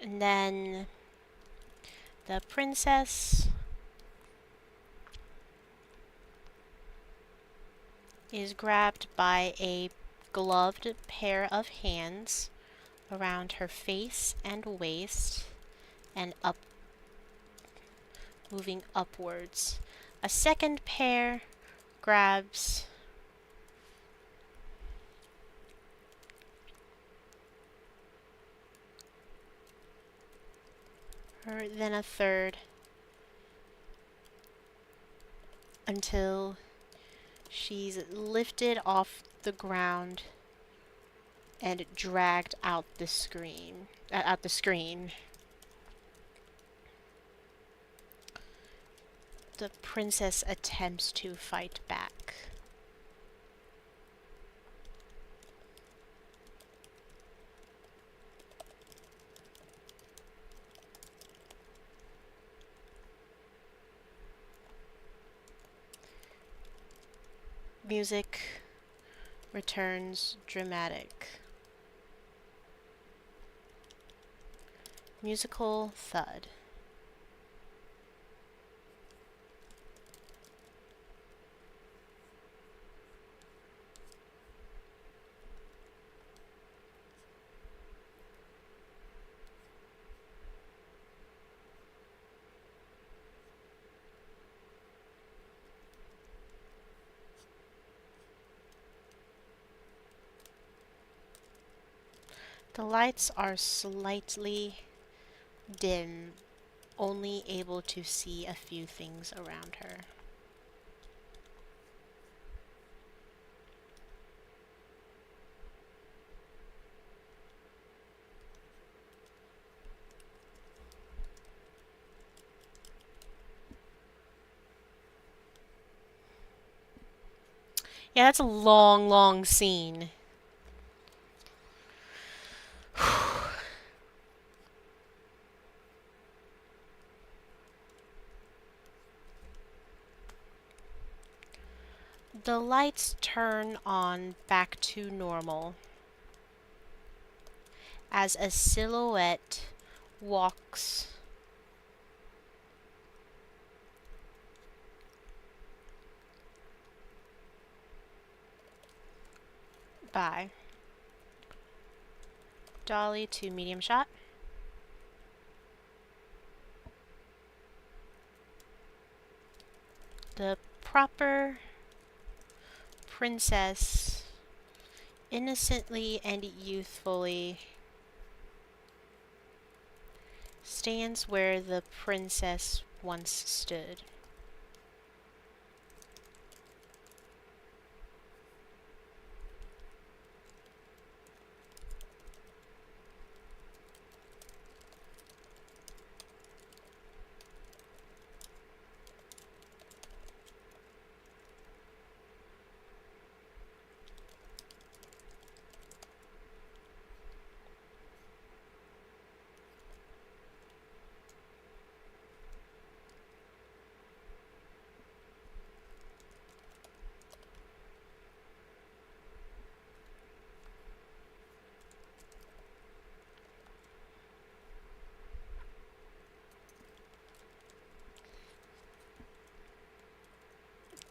A: And then the princess is grabbed by a gloved pair of hands around her face and waist and up, moving upwards. A second pair grabs her, then a third, until she's lifted off the ground and dragged out the screen. Out the screen. The princess attempts to fight back. Music returns dramatic. Musical thud. The lights are slightly dim, only able to see a few things around her. Yeah, that's a long, long scene. The lights turn on back to normal as a silhouette walks by. Dolly to medium shot. The proper princess, innocently and youthfully, stands where the princess once stood.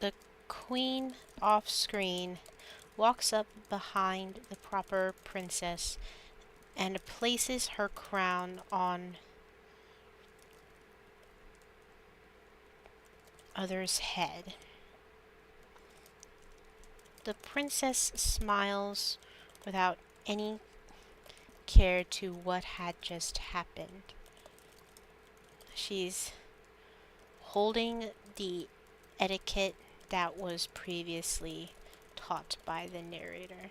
A: The queen, off screen, walks up behind the proper princess and places her crown on other's head. The princess smiles without any care to what had just happened. She's holding the etiquette that was previously taught by the narrator.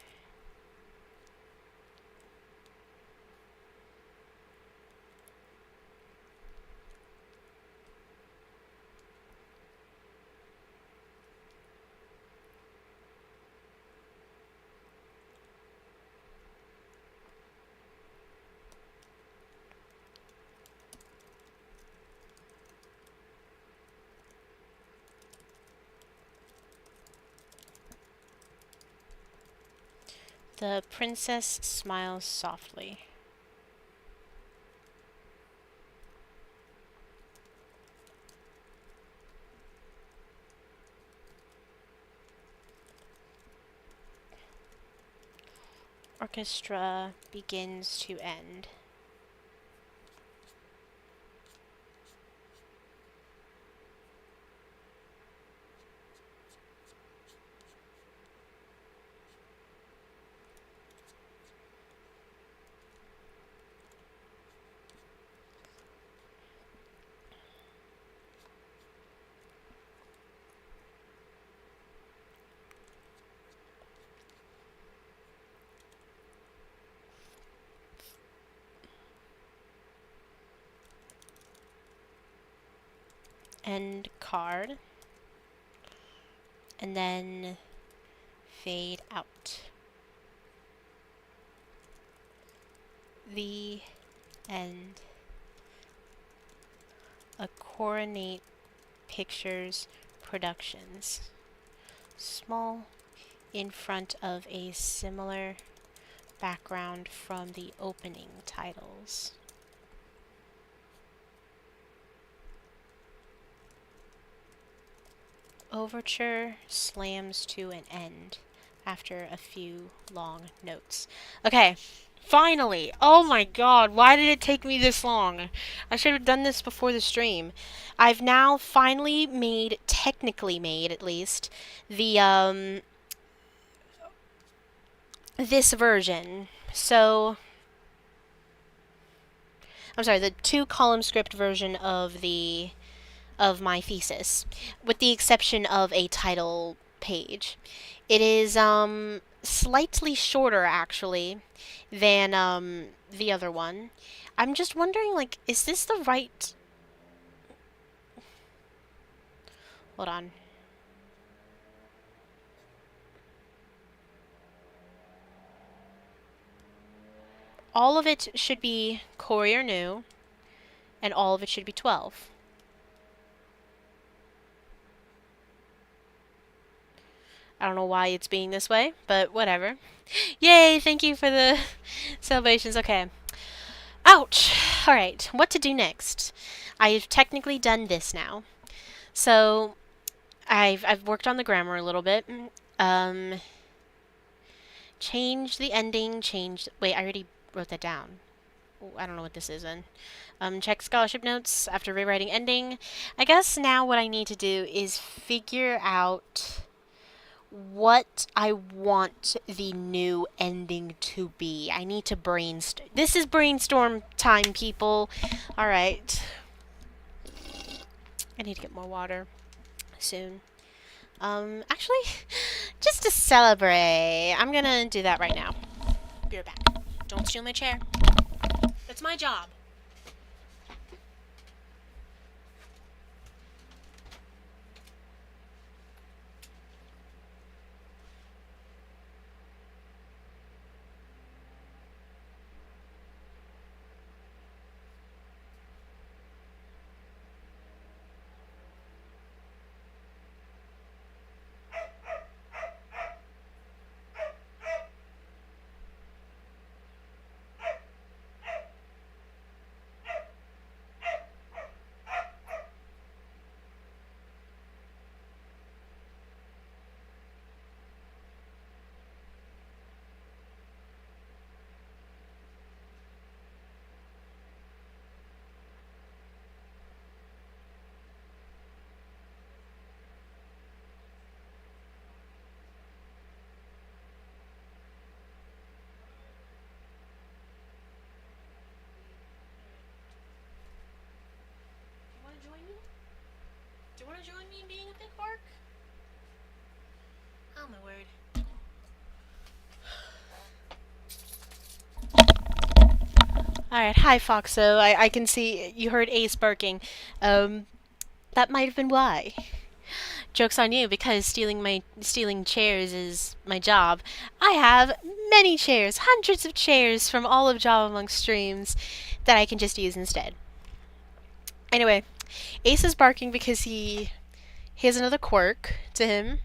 A: The princess smiles softly. Orchestra begins to end. End card. And then fade out. The end. A Coronate Pictures Productions. Small in front of a similar background from the opening titles. Overture slams to an end after a few long notes. Okay, finally! Oh my god, why did it take me this long? I should have done this before the stream. I've now finally made, technically made at least, the, this version. So, I'm sorry, the 2-column script version of my thesis, with the exception of a title page. It is slightly shorter actually than the other one. I'm just wondering, like, is this the right? Hold on. All of it should be Courier New, and all of it should be 12. I don't know why it's being this way, but whatever. Yay, thank you for the celebrations. Okay. Ouch! Alright, what to do next? I've technically done this now. So, I've worked on the grammar a little bit. Change the ending, wait, I already wrote that down. I don't know what this is in. Check scholarship notes after rewriting ending. I guess now what I need to do is figure out what I want the new ending to be. I need to brainstorm. This is brainstorm time, people. Alright. I need to get more water soon. Actually, just to celebrate, I'm gonna do that right now. Be right back. Don't steal my chair. That's my job. Do you want to join me in being a big bark? Oh my word. Alright, hi Foxo. I can see you heard Ace barking. That might have been why. Joke's on you, because stealing chairs is my job. I have many chairs, hundreds of chairs from all of Java Amongst Streams that I can just use instead. Anyway, Ace is barking because he has another quirk to him.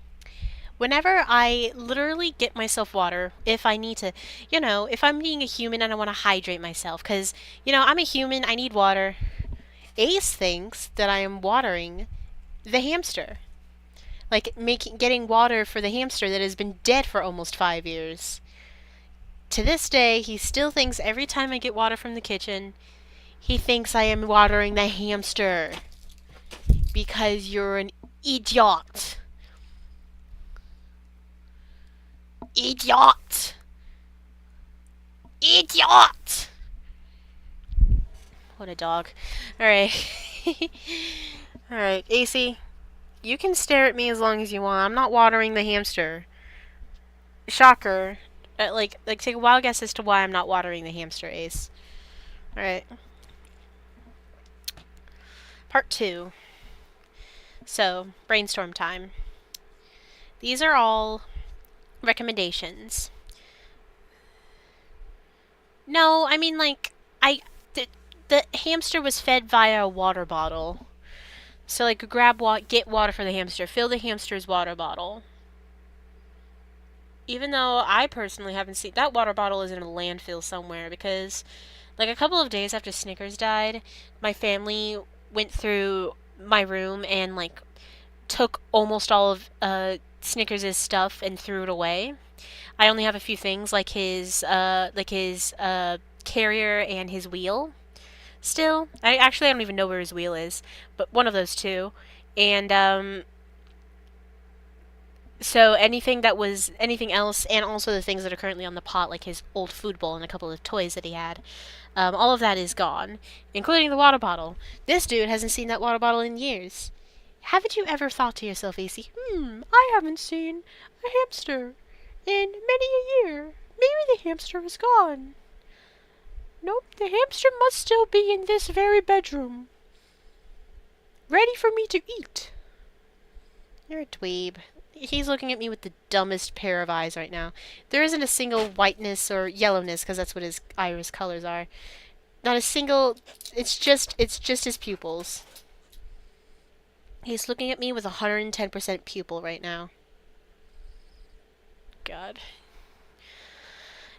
A: Whenever I literally get myself water, if I need to, if I'm being a human and I want to hydrate myself, because, I'm a human, I need water. Ace thinks that I am watering the hamster. Like, getting water for the hamster that has been dead for almost 5 years. To this day, he still thinks every time I get water from the kitchen, he thinks I am watering the hamster. Because you're an idiot. Idiot! Idiot! What a dog. Alright. Alright, AC. You can stare at me as long as you want. I'm not watering the hamster. Shocker. Take a wild guess as to why I'm not watering the hamster, Ace. Alright. Part 2. So, brainstorm time. These are all recommendations. No, I mean, the hamster was fed via a water bottle. So, get water for the hamster. Fill the hamster's water bottle. Even though I personally haven't seen... That water bottle is in a landfill somewhere, because, a couple of days after Snickers died, my family went through my room and, took almost all of Snickers' stuff and threw it away. I only have a few things, like his carrier and his wheel. Still, I don't even know where his wheel is, but one of those two. And So anything else, and also the things that are currently on the pot, like his old food bowl and a couple of toys that he had, all of that is gone, including the water bottle. This dude hasn't seen that water bottle in years. Haven't you ever thought to yourself, AC, I haven't seen a hamster in many a year. Maybe the hamster is gone. Nope, the hamster must still be in this very bedroom, ready for me to eat. You're a dweeb. He's looking at me with the dumbest pair of eyes right now. There isn't a single whiteness or yellowness, because that's what his iris colors are. Not a single. It's just his pupils. He's looking at me with 110% pupil right now. God.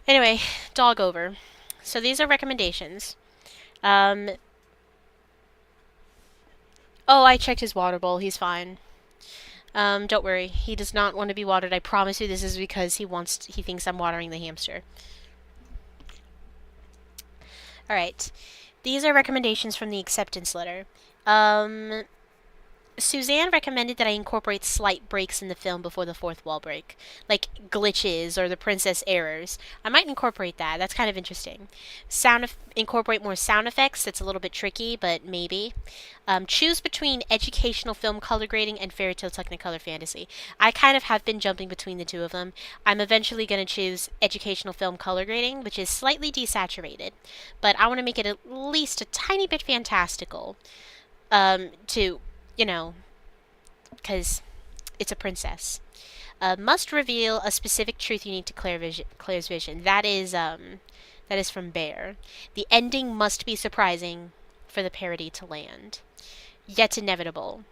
A: Anyway, dog over. So these are recommendations. Oh, I checked his water bowl. He's fine. Don't worry. He does not want to be watered. I promise you this is because he thinks I'm watering the hamster. Alright. These are recommendations from the acceptance letter. Suzanne recommended that I incorporate slight breaks in the film before the fourth wall break, like glitches or the princess errors. I might incorporate that. That's kind of interesting. Incorporate more sound effects. That's a little bit tricky, but maybe. Choose between educational film color grading and fairy tale technicolor fantasy. I kind of have been jumping between the two of them. I'm eventually going to choose educational film color grading, which is slightly desaturated, but I want to make it at least a tiny bit fantastical. To because it's a princess. Must reveal a specific truth unique to Claire's vision. That is from Bear. The ending must be surprising for the parody to land. Yet inevitable.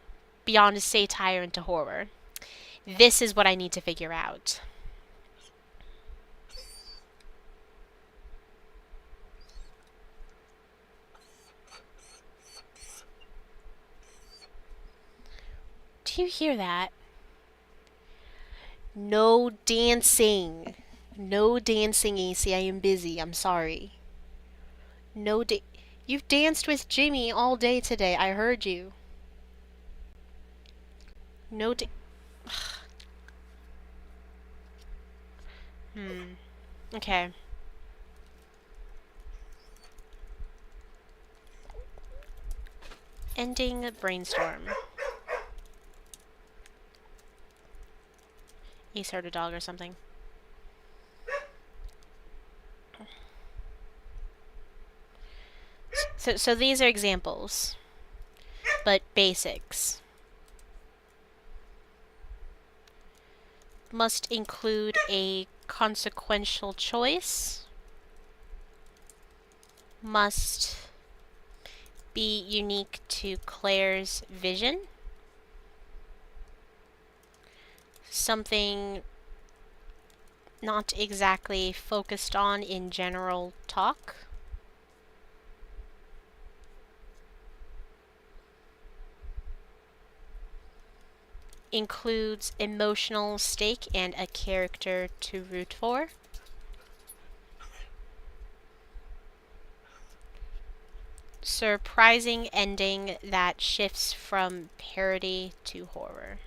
A: Beyond satire into horror. This is what I need to figure out. Do you hear that? No dancing. No dancing, AC. I am busy. I'm sorry. No You've danced with Jimmy all day today. I heard you. No Okay. Ending brainstorm. Ace heard a dog or something. So these are examples, but basics. Must include a consequential choice. Must be unique to Claire's vision. Something not exactly focused on in general talk. Includes emotional stake and a character to root for. Surprising ending that shifts from parody to horror.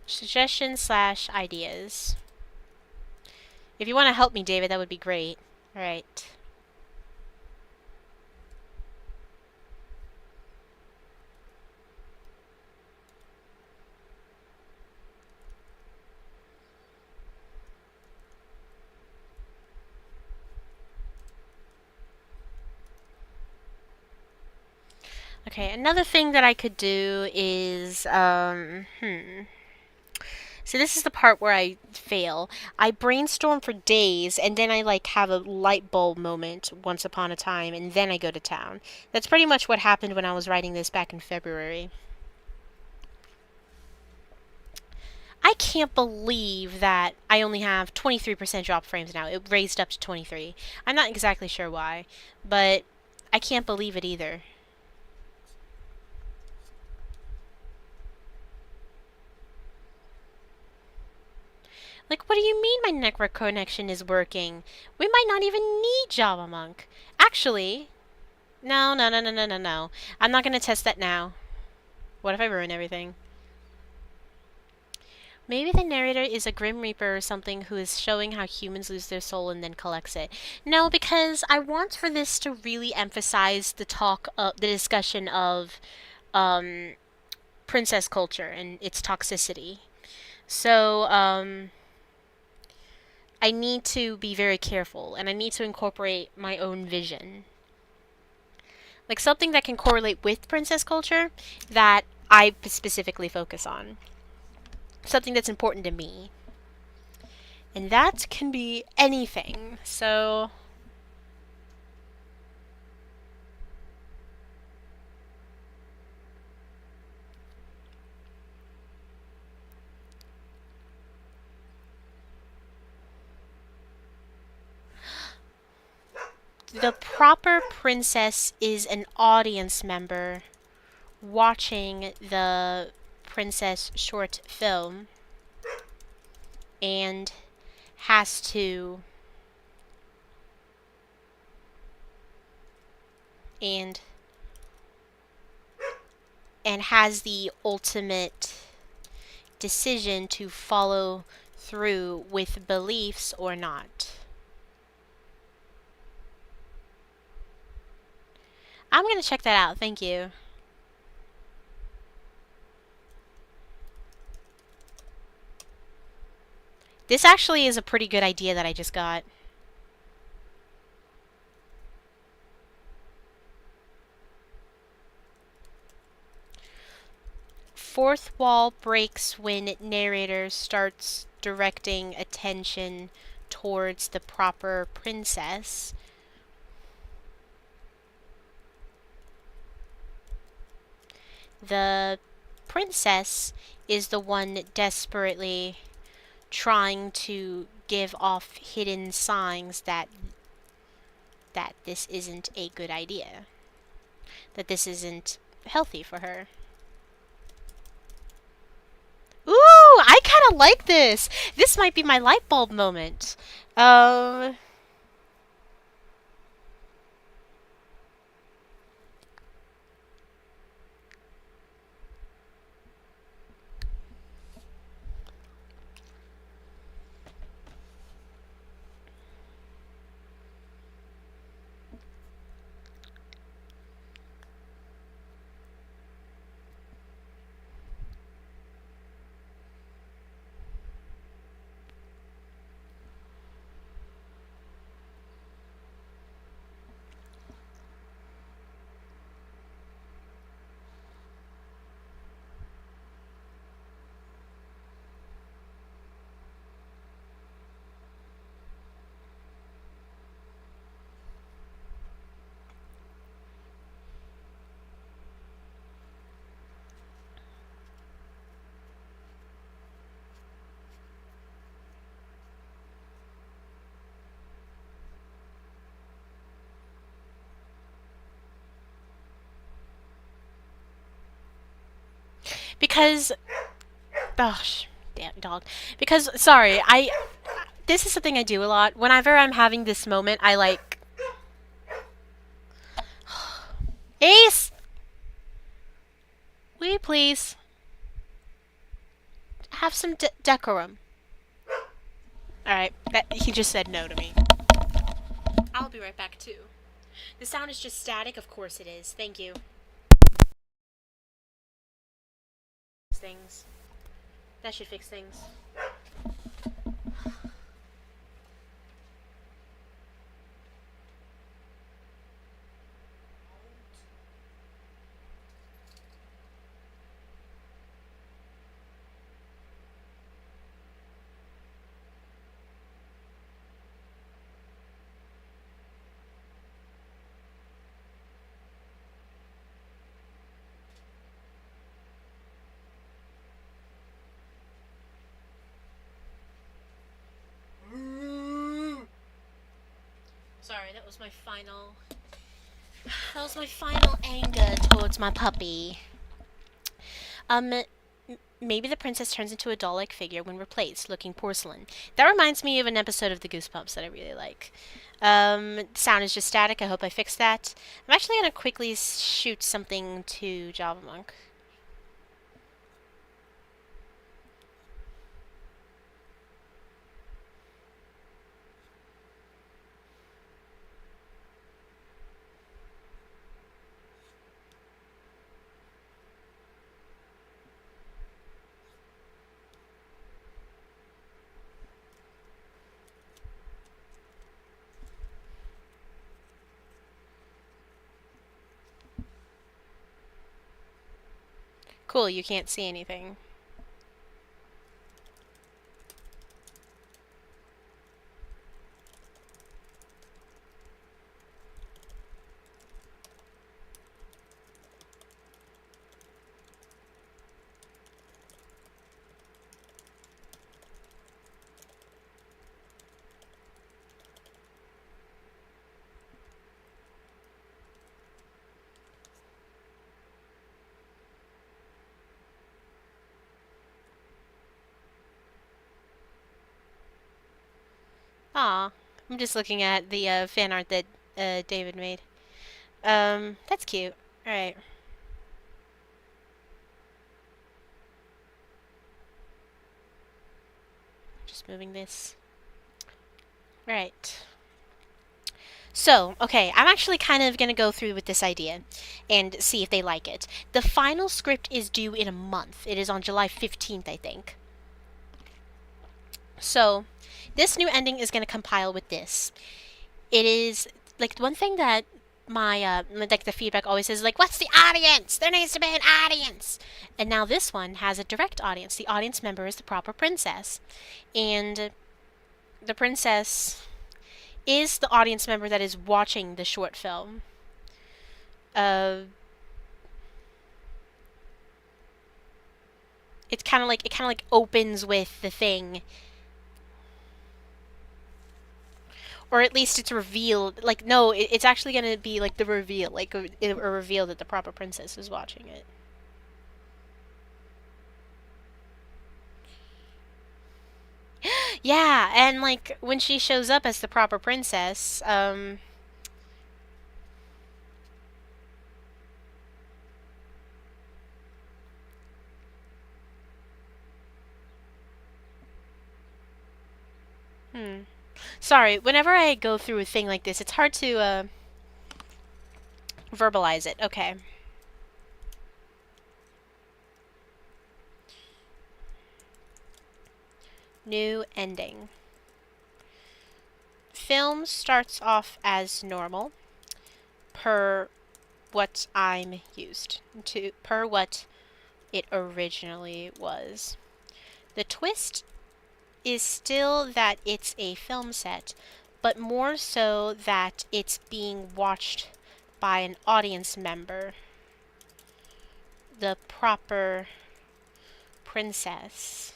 A: Suggestions/ideas. If you want to help me, David, that would be great. Alright. Okay, another thing that I could do is, So this is the part where I fail. I brainstorm for days, and then I, have a light bulb moment once upon a time, and then I go to town. That's pretty much what happened when I was writing this back in February. I can't believe that I only have 23% drop frames now. It raised up to 23. I'm not exactly sure why, but I can't believe it either. What do you mean my network connection is working? We might not even need Java Monk. Actually, no. I'm not going to test that now. What if I ruin everything? Maybe the narrator is a Grim Reaper or something who is showing how humans lose their soul and then collects it. No, because I want for this to really emphasize the discussion of um, princess culture and its toxicity. So, I need to be very careful, and I need to incorporate my own vision. Like something that can correlate with princess culture that I specifically focus on. Something that's important to me. And that can be anything. So the proper princess is an audience member watching the princess short film and has to and has the ultimate decision to follow through with beliefs or not. I'm gonna check that out, thank you. This actually is a pretty good idea that I just got. Fourth wall breaks when narrator starts directing attention towards the proper princess. The princess is the one desperately trying to give off hidden signs that this isn't a good idea. That this isn't healthy for her. Ooh, I kind of like this. This might be my light bulb moment. Because, gosh, damn dog. Because, sorry, this is something I do a lot. Whenever I'm having this moment, I like, Ace! Will you please have some decorum? Alright, he just said no to me. I'll be right back too. The sound is just static, of course it is. Thank you. Things. That should fix things. Sorry, that was my final anger towards my puppy. Maybe the princess turns into a doll-like figure when replaced, looking porcelain. That reminds me of an episode of the Goosebumps that I really like. Sound is just static. I hope I fixed that. I'm actually gonna quickly shoot something to Java Monk. Cool, you can't see anything. Aw, I'm just looking at the fan art that David made. That's cute. Alright. Just moving this. Right. So, okay, I'm actually kind of going to go through with this idea and see if they like it. The final script is due in a month. It is on July 15th, I think. So, this new ending is going to compile with this. It is, like, one thing that my, like, the feedback always is, like, what's the audience? There needs to be an audience! And now this one has a direct audience. The audience member is the proper princess. And the princess is the audience member that is watching the short film. It's kind of like, it kind of like opens with the thing, or at least it's revealed. Like, no, it's actually gonna be like the reveal, like a reveal that the proper princess is watching it. Yeah, and like when she shows up as the proper princess, sorry, whenever I go through a thing like this, it's hard to verbalize it. Okay. New ending. Film starts off as normal, per what I'm used to, per what it originally was. The twist is still that it's a film set, but more so that it's being watched by an audience member, the proper princess.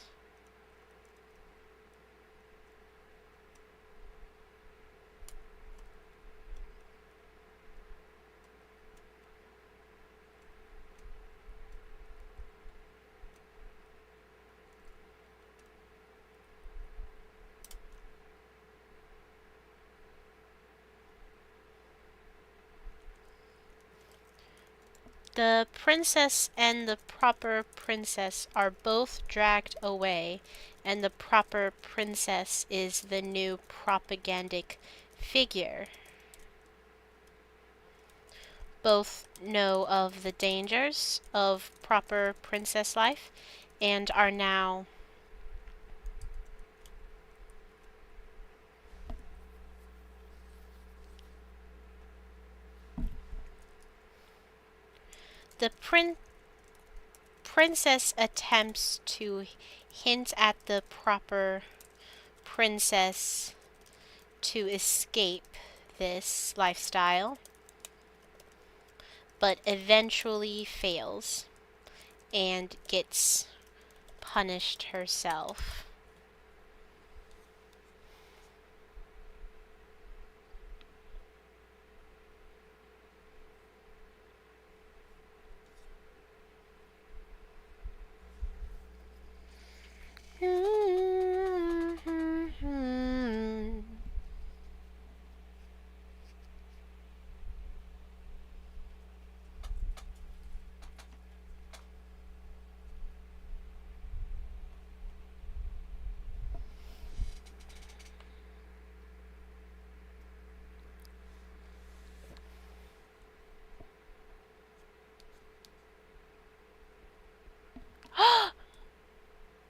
A: The princess and the proper princess are both dragged away, and the proper princess is the new propagandic figure. Both know of the dangers of proper princess life and are now the princess attempts to hint at the proper princess to escape this lifestyle, but eventually fails and gets punished herself.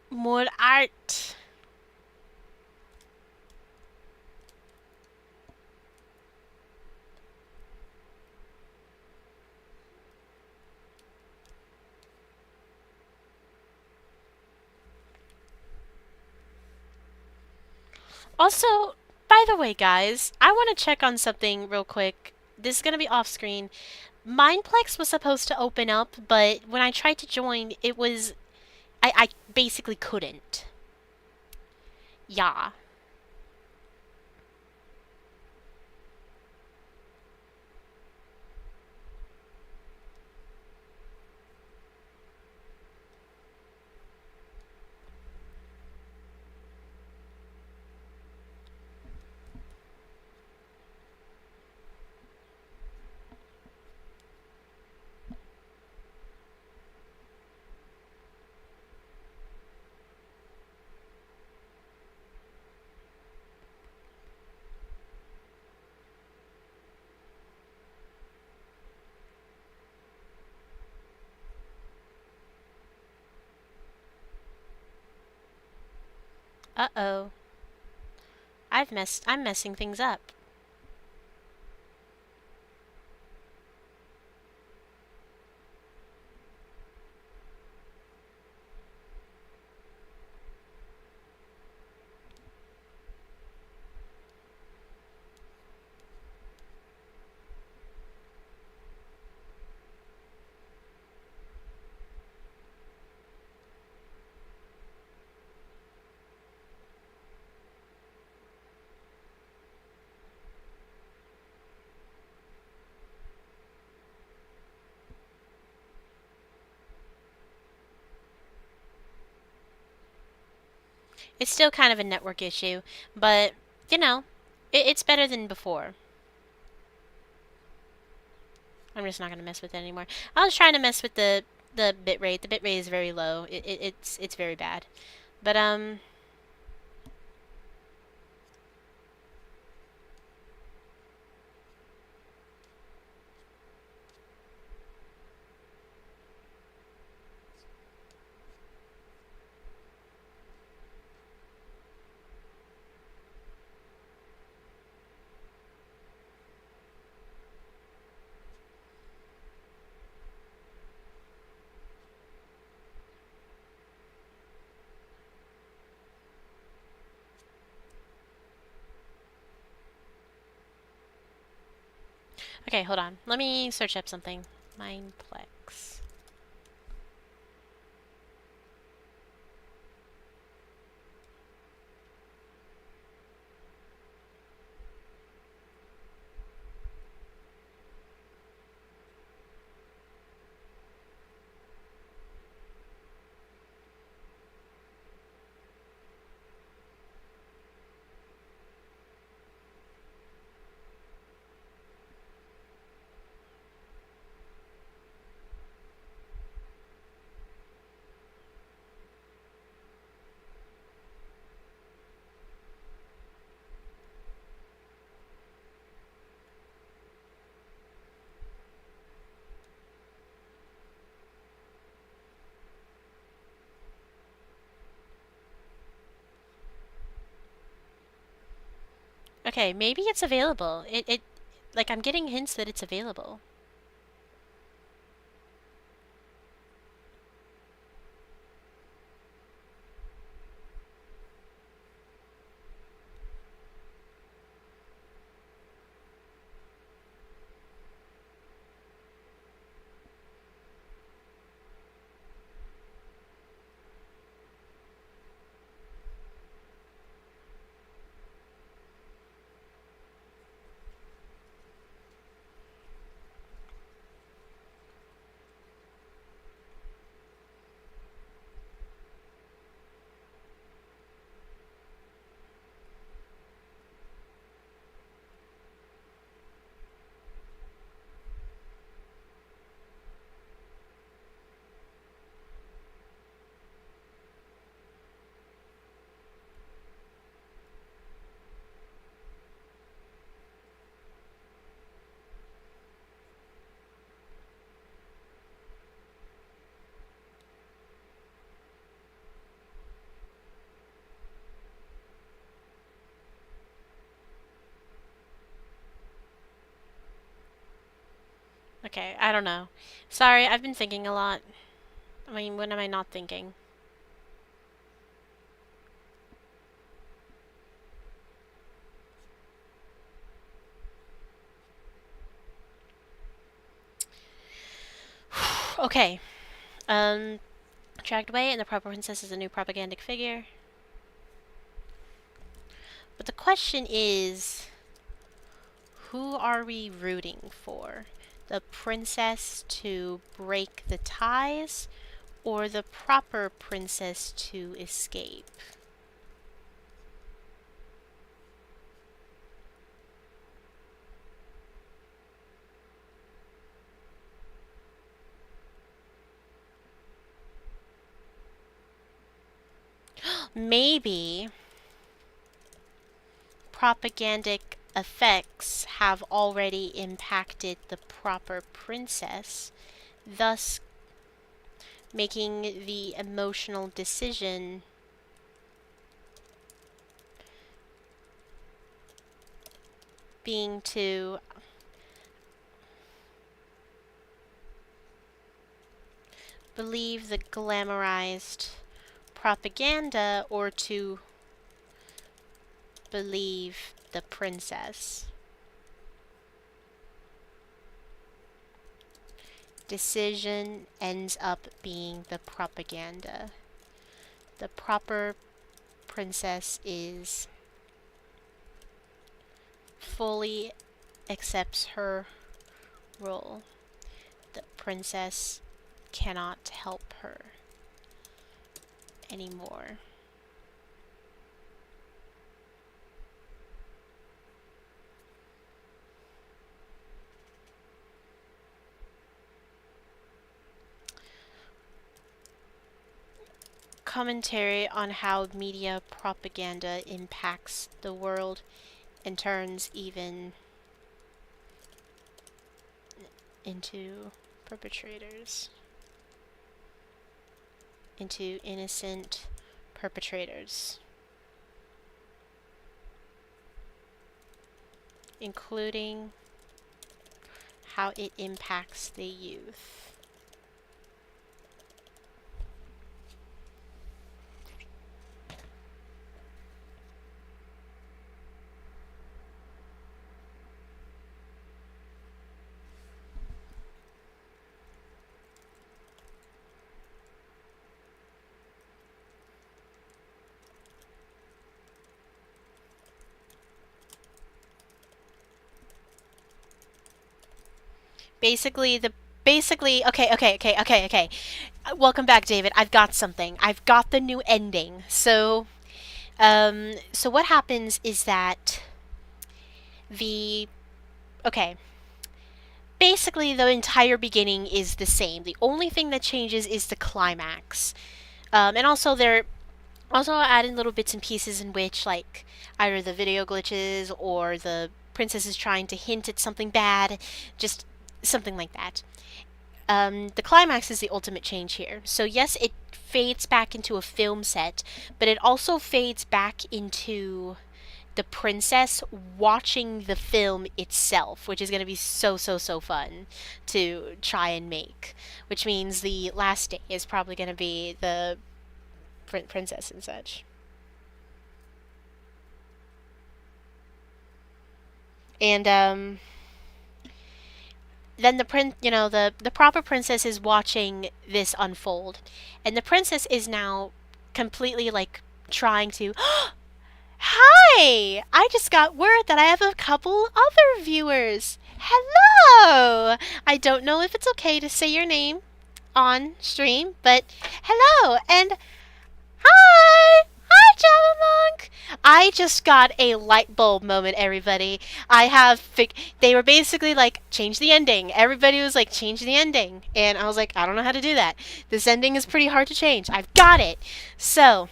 A: More art. Also, by the way, guys, I want to check on something real quick. This is going to be off screen. Mindplex was supposed to open up, but when I tried to join, it was. I basically couldn't. Yeah. Uh-oh. I'm messing things up. It's still kind of a network issue, but, you know, it's better than before. I'm just not going to mess with it anymore. I was trying to mess with the bit rate. The bit rate is very low. It's very bad. But okay, hold on. Let me search up something. Mindplex. Okay, maybe it's available. Like, I'm getting hints that it's available. Okay, I don't know. Sorry, I've been thinking a lot. I mean, when am I not thinking? Okay. Dragged away, and the proper princess is a new propagandic figure. But the question is, who are we rooting for? The princess to break the ties, or the proper princess to escape? Maybe propagandic effects have already impacted the proper princess, thus making the emotional decision being to believe the glamorized propaganda or to believe the princess. Decision ends up being the propaganda. The proper princess is fully accepts her role. The princess cannot help her anymore. Commentary on how media propaganda impacts the world and turns even into perpetrators, into innocent perpetrators, including how it impacts the youth. Okay. Welcome back, David. I've got something. I've got the new ending. So what happens is that the okay. Basically, the entire beginning is the same. The only thing that changes is the climax. And also they're also adding little bits and pieces in which, like, either the video glitches or the princess is trying to hint at something bad, just something like that. The climax is the ultimate change here. So yes, it fades back into a film set, but it also fades back into the princess watching the film itself, which is going to be so fun to try and make. Which means the last day is probably going to be the princess and such. And then the proper princess is watching this unfold, and the princess is now completely like trying to. Hi! I just got word that I have a couple other viewers. Hello! I don't know if it's okay to say your name on stream, but hello and hi! Hi, Java Monk! I just got a light bulb moment, everybody. They were basically like, change the ending. Everybody was like, change the ending. And I was like, I don't know how to do that. This ending is pretty hard to change. I've got it. So,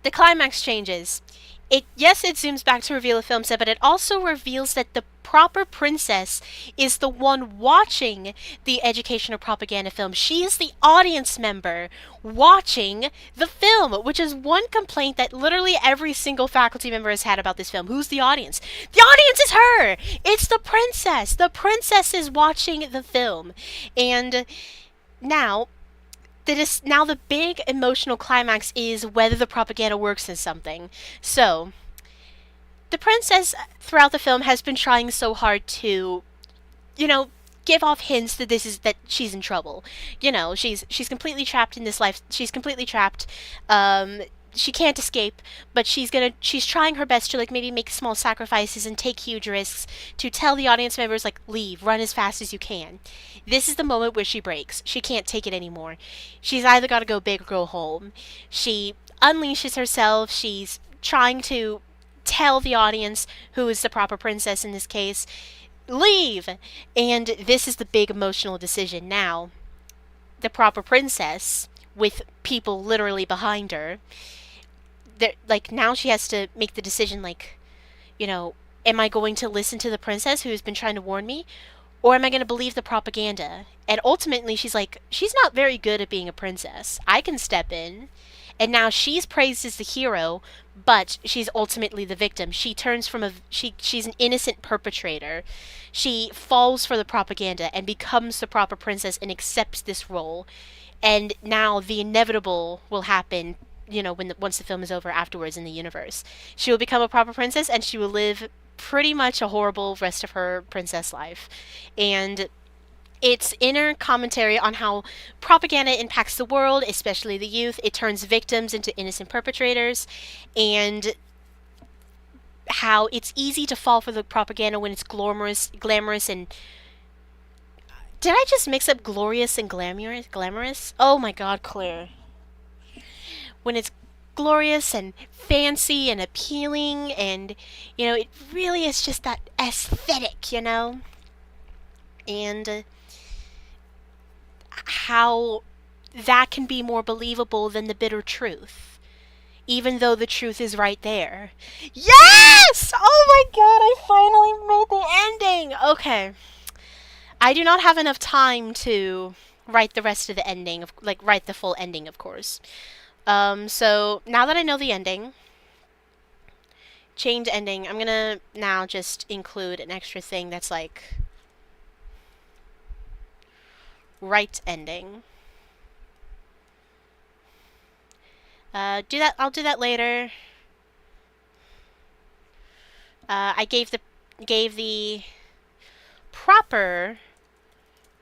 A: the climax changes. It zooms back to reveal a film set, but it also reveals that the proper princess is the one watching the educational propaganda film. She is the audience member watching the film, which is one complaint that literally every single faculty member has had about this film. Who's the audience? The audience is her! It's the princess! The princess is watching the film. And now the big emotional climax is whether the propaganda works in something. So, the princess throughout the film has been trying so hard to, give off hints that she's in trouble. You know, she's completely trapped in this life. She's completely trapped. Um, she can't escape, but she's trying her best to like maybe make small sacrifices and take huge risks to tell the audience members like leave, run as fast as you can. This is the moment where she breaks. She can't take it anymore. She's either got to go big or go home. She unleashes herself. She's trying to tell the audience, who is the proper princess in this case, leave. And this is the big emotional decision now. The proper princess, with people literally behind her, like now she has to make the decision, like, you know, am I going to listen to the princess who's been trying to warn me, or am I going to believe the propaganda? And ultimately she's like, she's not very good at being a princess, I can step in. And now she's praised as the hero, but she's ultimately the victim. She turns from she's an innocent perpetrator. She falls for the propaganda and becomes the proper princess and accepts this role. And now the inevitable will happen, you know, once the film is over, afterwards in the universe. She will become a proper princess and she will live pretty much a horrible rest of her princess life. And its inner commentary on how propaganda impacts the world, especially the youth. It turns victims into innocent perpetrators, and how it's easy to fall for the propaganda when it's glamorous, and did I just mix up glorious and glamorous? Oh my god, Claire. When it's glorious and fancy and appealing, and you know, it really is just that aesthetic, you know? And how that can be more believable than the bitter truth, even though the truth is right there. Yes! Oh my god, I finally made the ending! Okay. I do not have enough time to write the rest of the ending, like write the full ending, of course. So now that I know the ending, chained ending, I'm gonna now just include an extra thing that's like right ending. I'll do that later. I gave the proper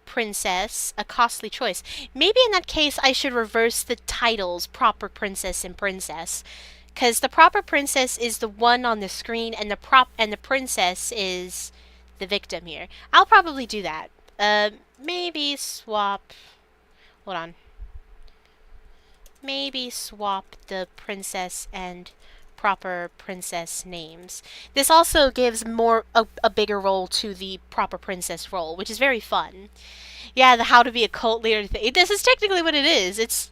A: princess a costly choice. Maybe in that case I should reverse the titles, proper princess and princess, because the proper princess is the one on the screen, and the princess is the victim here. I'll probably do that. Maybe swap. Hold on. Maybe swap the princess and proper princess names. This also gives a bigger role to the proper princess role, which is very fun. Yeah, the how to be a cult leader thing. This is technically what it is. It's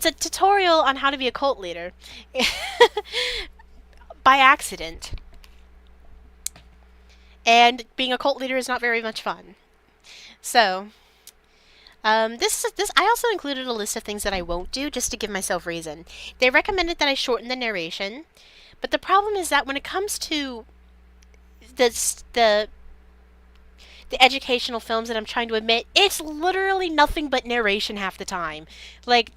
A: a tutorial on how to be a cult leader. By accident. And being a cult leader is not very much fun. So, this I also included a list of things that I won't do just to give myself reason. They recommended that I shorten the narration, but the problem is that when it comes to the educational films that I'm trying to admit, it's literally nothing but narration half the time. Like,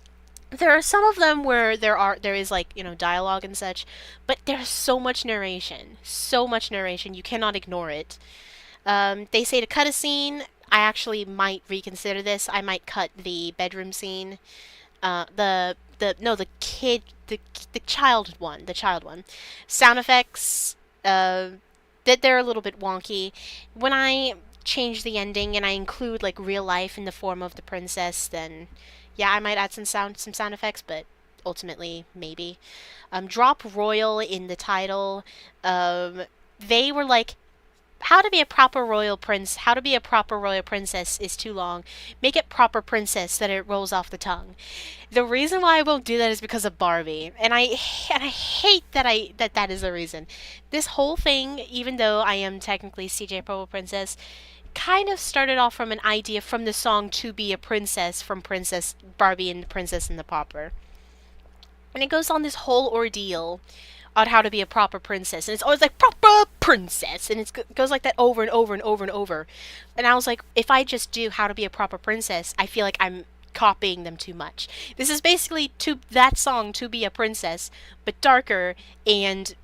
A: there are some of them where there is like, you know, dialogue and such, but there's so much narration, you cannot ignore it. They say to cut a scene. I actually might reconsider this. I might cut the bedroom scene. The child one. Sound effects, that they're a little bit wonky. When I change the ending and I include like real life in the form of the princess, then yeah, I might add some sound effects, but ultimately maybe. Drop royal in the title. They were like, how to be a proper royal princess is too long. Make it proper princess, that it rolls off the tongue. The reason why I won't do that is because of Barbie, and I hate that is the reason. This whole thing, even though I am technically CJ Purple Princess, kind of started off from an idea from the song "To Be a Princess" from Princess Barbie and the Princess and the Pauper, and it goes on this whole ordeal on how to be a proper princess, and it's always like proper princess, and it goes like that over and over and over and over. And I was like, if I just do how to be a proper princess, I feel like I'm copying them too much. This is basically that song "To Be a Princess," but darker and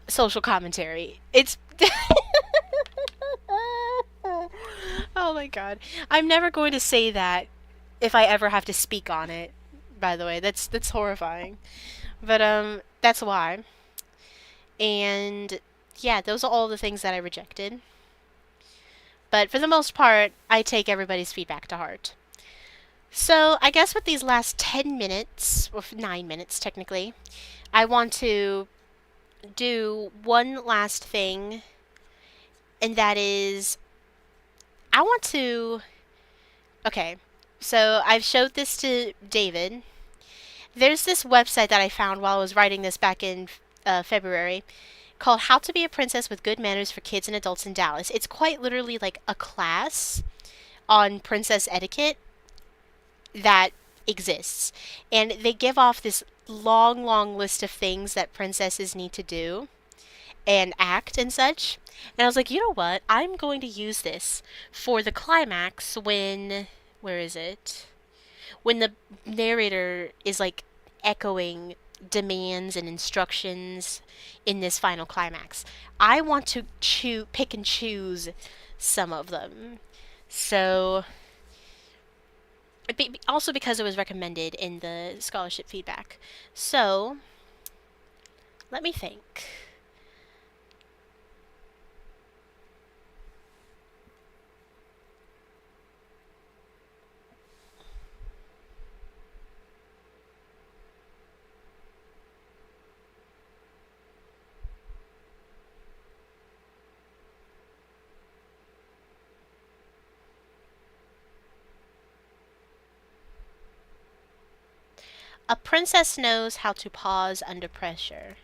A: social commentary. It's oh Oh my god. I'm never going to say that if I ever have to speak on it. By the way, that's horrifying. But that's why. And yeah, those are all the things that I rejected. But for the most part, I take everybody's feedback to heart. So I guess with these last 10 minutes, or 9 minutes technically, I want to do one last thing, and that is I want to. Okay, so I've showed this to David. There's this website that I found while I was writing this back in February called How to Be a Princess with Good Manners for Kids and Adults in Dallas. It's quite literally like a class on princess etiquette that exists. And they give off this long, long list of things that princesses need to do and act and such. And I was like, you know what? I'm going to use this for the climax when. Where is it? When the narrator is like echoing demands and instructions in this final climax. I want to pick and choose some of them. So, also because it was recommended in the scholarship feedback. So, let me think. A princess knows how to pause under pressure.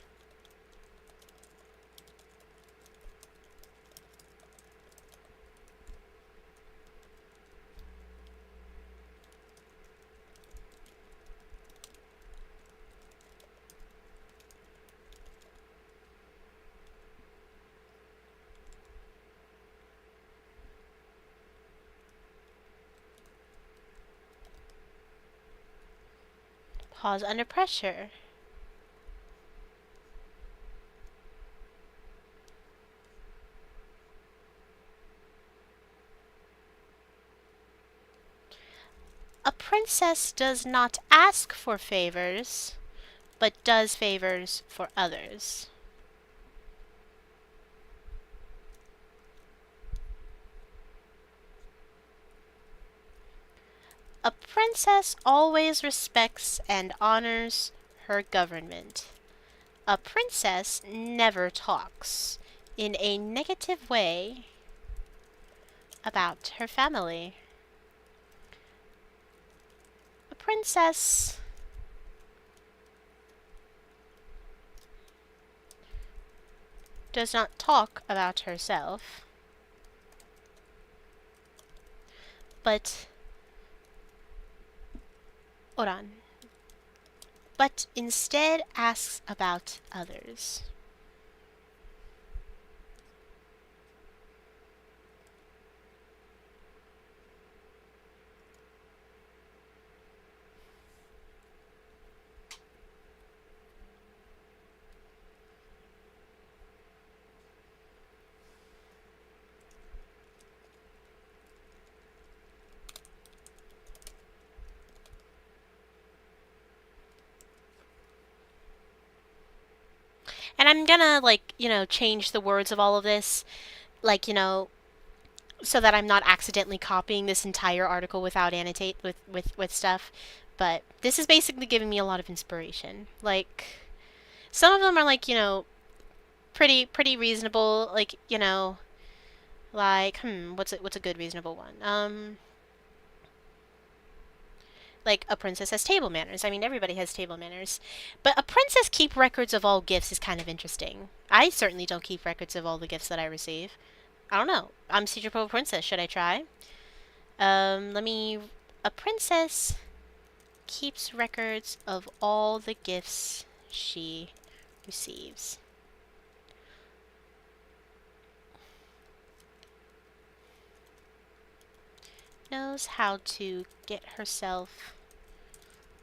A: Pause under pressure. A princess does not ask for favors, but does favors for others. A princess always respects and honors her government. A princess never talks in a negative way about her family. A princess does not talk about herself, but Oran, but instead asks about others. And I'm gonna, like, change the words of all of this, like, so that I'm not accidentally copying this entire article without annotate with stuff. But this is basically giving me a lot of inspiration. Like, some of them are like, pretty reasonable. Like, like, what's a good reasonable one? Like, a princess has table manners. I mean, everybody has table manners. But a princess keep records of all gifts is kind of interesting. I certainly don't keep records of all the gifts that I receive. I don't know. I'm Secret Purple Princess. Should I try? Let me... A princess keeps records of all the gifts she receives. Knows how to get herself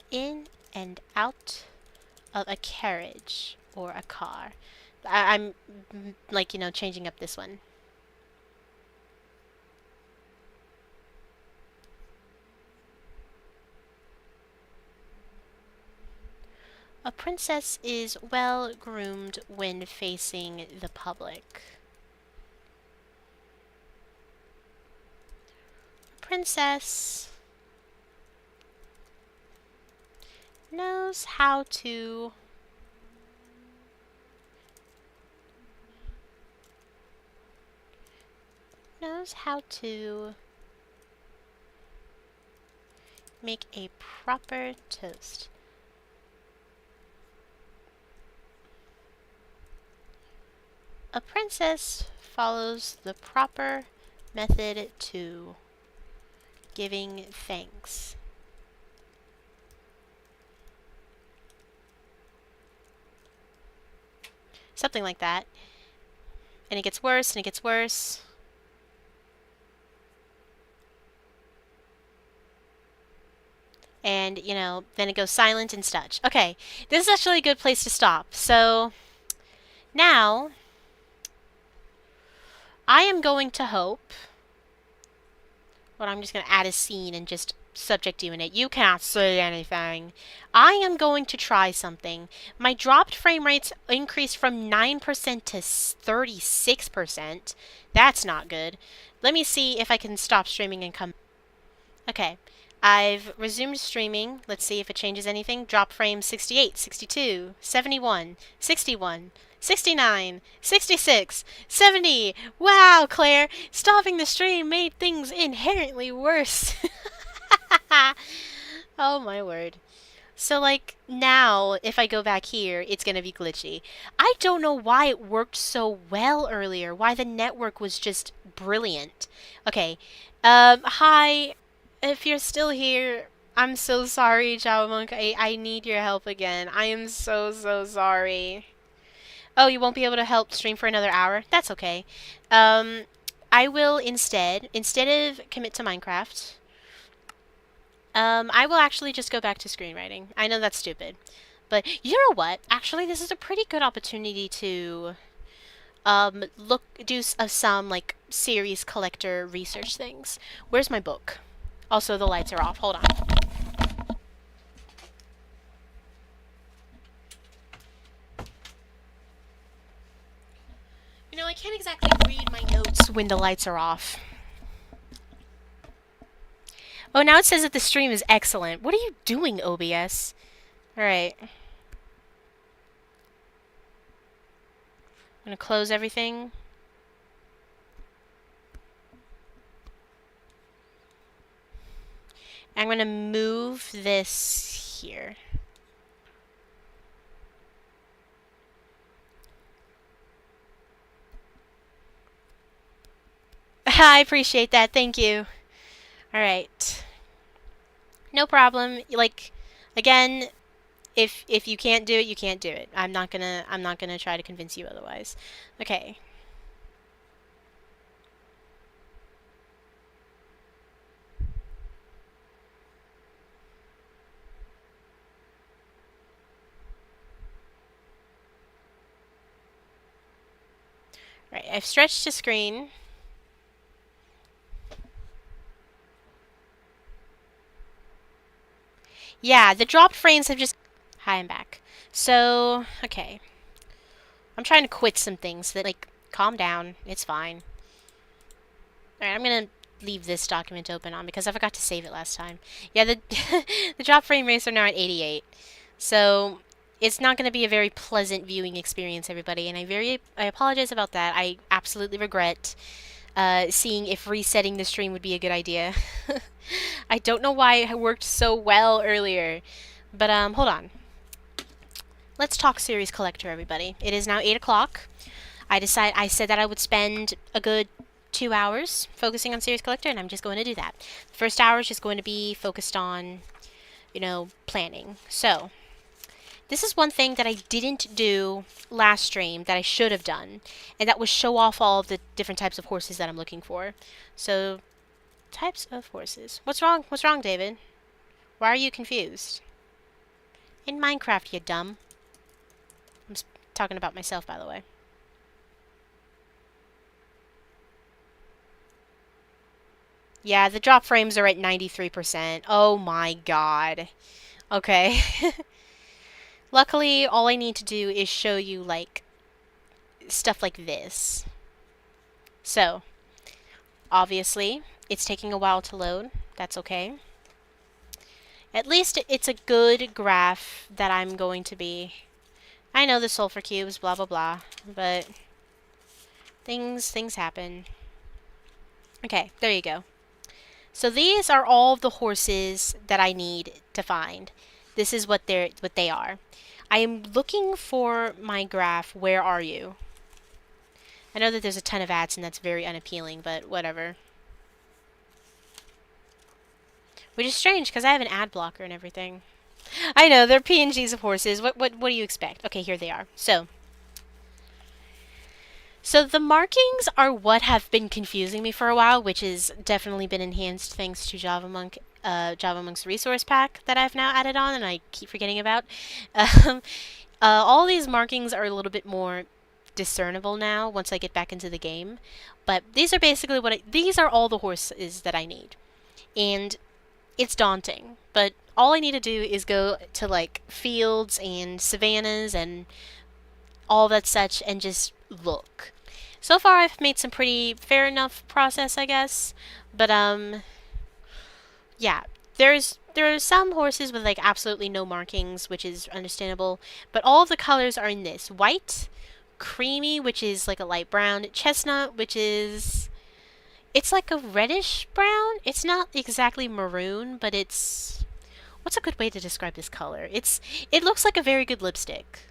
A: in and out of a carriage or a car. I'm like, changing up this one. A princess is well groomed when facing the public. Princess knows how to make a proper toast. A princess follows the proper method to giving thanks. Something like that. And it gets worse, and it gets worse. And, you know, then it goes silent and such. Okay, this is actually a good place to stop. So, now, I am going to hope... Well, I'm just going to add a scene and just subject you in it. You cannot say anything. I am going to try something. My dropped frame rates increased from 9% to 36%. That's not good. Let me see if I can stop streaming and come... Okay. I've resumed streaming. Let's see if it changes anything. Drop frame 68, 62, 71, 61, 69, 66, 70. Wow, Claire, stopping the stream made things inherently worse. Oh my word. So, like, now, if I go back here, it's gonna be glitchy. I don't know why it worked so well earlier, why the network was just brilliant. Okay, hi, if you're still here, I'm so sorry, Chowmonk. I need your help again. I am so sorry. Oh, you won't be able to help stream for another hour? That's okay. I will instead of commit to Minecraft, I will actually just go back to screenwriting. I know that's stupid. But you know what? Actually, this is a pretty good opportunity to do some, like, series collector research things. Where's my book? Also, the lights are off. Hold on. You know, I can't exactly read my notes when the lights are off. Oh, now it says that the stream is excellent. What are you doing, OBS? Alright. I'm gonna close everything. I'm gonna move this here. I appreciate that. Thank you. Alright. No problem. Like, again, if you can't do it, you can't do it. I'm not gonna try to convince you otherwise. Okay. Right, I've stretched the screen. Yeah, the dropped frames have just... Hi, I'm back. So, okay. I'm trying to quit some things that, like, calm down. It's fine. Alright, I'm gonna leave this document open on because I forgot to save it last time. Yeah, the the drop frame rates are now at 88. So, it's not gonna be a very pleasant viewing experience, everybody, and I apologize about that. I absolutely regret seeing if resetting the stream would be a good idea. I don't know why it worked so well earlier. But, hold on. Let's talk series collector, everybody. It is now 8 o'clock. I said that I would spend a good 2 hours focusing on series collector, and I'm just going to do that. The first hour is just going to be focused on, you know, planning. So, this is one thing that I didn't do last stream that I should have done, and that was show off all of the different types of horses that I'm looking for. So, types of horses. What's wrong? What's wrong, David? Why are you confused? In Minecraft, you dumb. I'm talking about myself, by the way. Yeah, the drop frames are at 93%. Oh my god. Okay. Luckily, all I need to do is show you, like, stuff like this. So, obviously, it's taking a while to load. That's okay. At least it's a good graph that I'm going to be... I know the sulfur cubes, blah blah blah, but things happen. Okay, there you go. So these are all the horses that I need to find. This is what they are. I am looking for my graph. Where are you? I know that there's a ton of ads and that's very unappealing, but whatever. Which is strange because I have an ad blocker and everything. I know, they're PNGs of horses. What do you expect? Okay, here they are. So the markings are what have been confusing me for a while, which has definitely been enhanced thanks to JavaMonk's resource pack that I've now added on and I keep forgetting about. Um, all these markings are a little bit more discernible now once I get back into the game. But these are basically these are all the horses that I need. And it's daunting, but all I need to do is go to like fields and savannas and all that such and just look. So far I've made some pretty fair enough process, I guess. But yeah, there are some horses with like absolutely no markings, which is understandable, but all of the colors are in this. White, creamy, which is like a light brown, chestnut, which is it's like a reddish brown. It's not exactly maroon, but it's what's a good way to describe this color? It looks like a very good lipstick.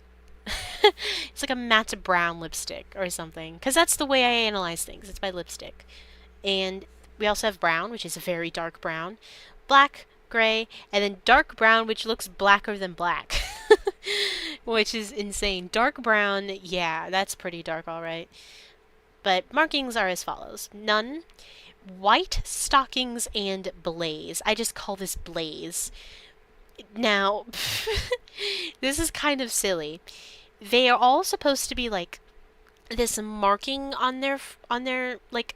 A: It's like a matte brown lipstick or something. Because that's the way I analyze things. It's by lipstick. And we also have brown, which is a very dark brown. Black, gray, and then dark brown, which looks blacker than black. Which is insane. Dark brown, yeah, that's pretty dark, alright. But markings are as follows. None, white stockings, and blaze. I just call this blaze. Now, this is kind of silly. They are all supposed to be like this marking on their like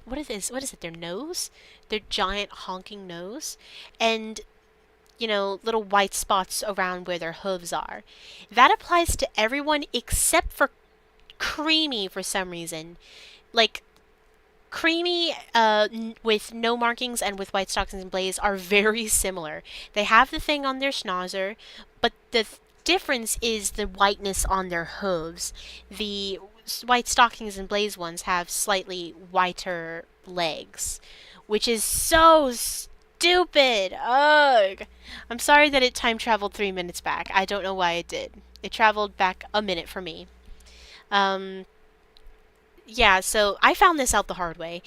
A: what is it, their nose, their giant honking nose, and you know, little white spots around where their hooves are. That applies to everyone except for Creamy for some reason. Like Creamy, with no markings and with white stockings and blaze are very similar. They have the thing on their schnauzer, but the difference is the whiteness on their hooves. The white stockings and blaze ones have slightly whiter legs, which is so stupid. Ugh. I'm sorry that it time traveled 3 minutes back. I don't know why it did. It traveled back a minute for me. Um, yeah, so I found this out the hard way.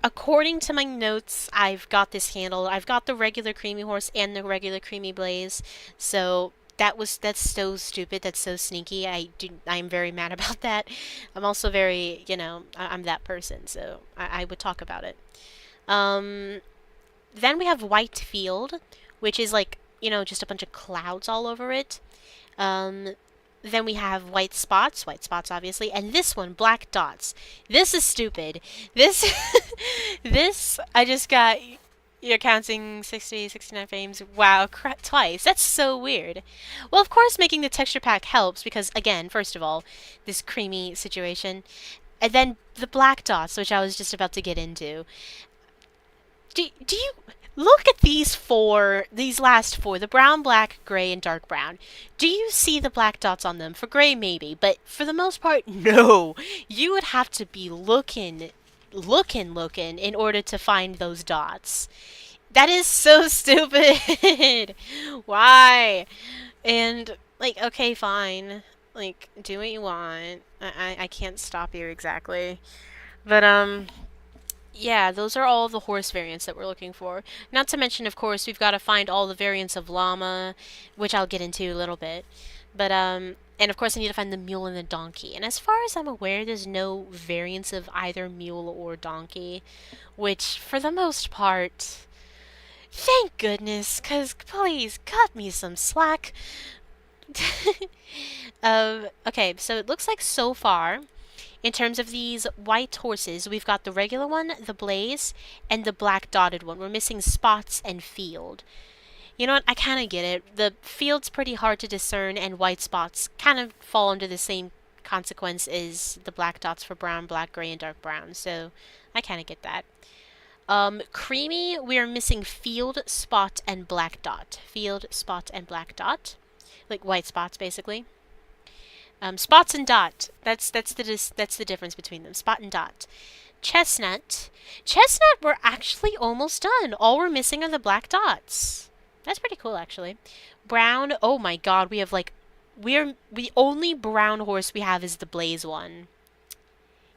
A: According to my notes, I've got this handled. I've got the regular creamy horse and the regular creamy blaze. So that's so stupid. That's so sneaky. I'm very mad about that. I'm also very, I'm that person, so I would talk about it. Um, then we have white field, which is like, just a bunch of clouds all over it. Um, then we have white spots obviously, and this one, black dots. This is stupid. This, this, I just got, you're counting 60, 69 frames. Wow, twice. That's so weird. Well, of course, making the texture pack helps because, again, first of all, this creamy situation. And then the black dots, which I was just about to get into. Do you look at these last four, the brown, black, gray, and dark brown. Do you see the black dots on them? For gray, maybe, but for the most part, no. You would have to be looking in order to find those dots. That is so stupid. Why? And, like, okay, fine. Like, do what you want. I can't stop you exactly. But, yeah, those are all the horse variants that we're looking for. Not to mention, of course, we've got to find all the variants of llama, which I'll get into a little bit. But, and of course I need to find the mule and the donkey. And as far as I'm aware, there's no variants of either mule or donkey, which, for the most part, thank goodness, because please, cut me some slack. Okay, so it looks like so far, in terms of these white horses, we've got the regular one, the blaze, and the black dotted one. We're missing spots and field. You know what? I kind of get it. The field's pretty hard to discern, and white spots kind of fall under the same consequence as the black dots for brown, black, gray, and dark brown. So I kind of get that. Creamy, we are missing field, spot, and black dot. Field, spot, and black dot. Like white spots, basically. Spots and dot. That's the difference between them. Spot and dot. Chestnut. Chestnut, we're actually almost done. All we're missing are the black dots. That's pretty cool, actually. Brown. Oh my god, we have like... The only brown horse we have is the Blaze one.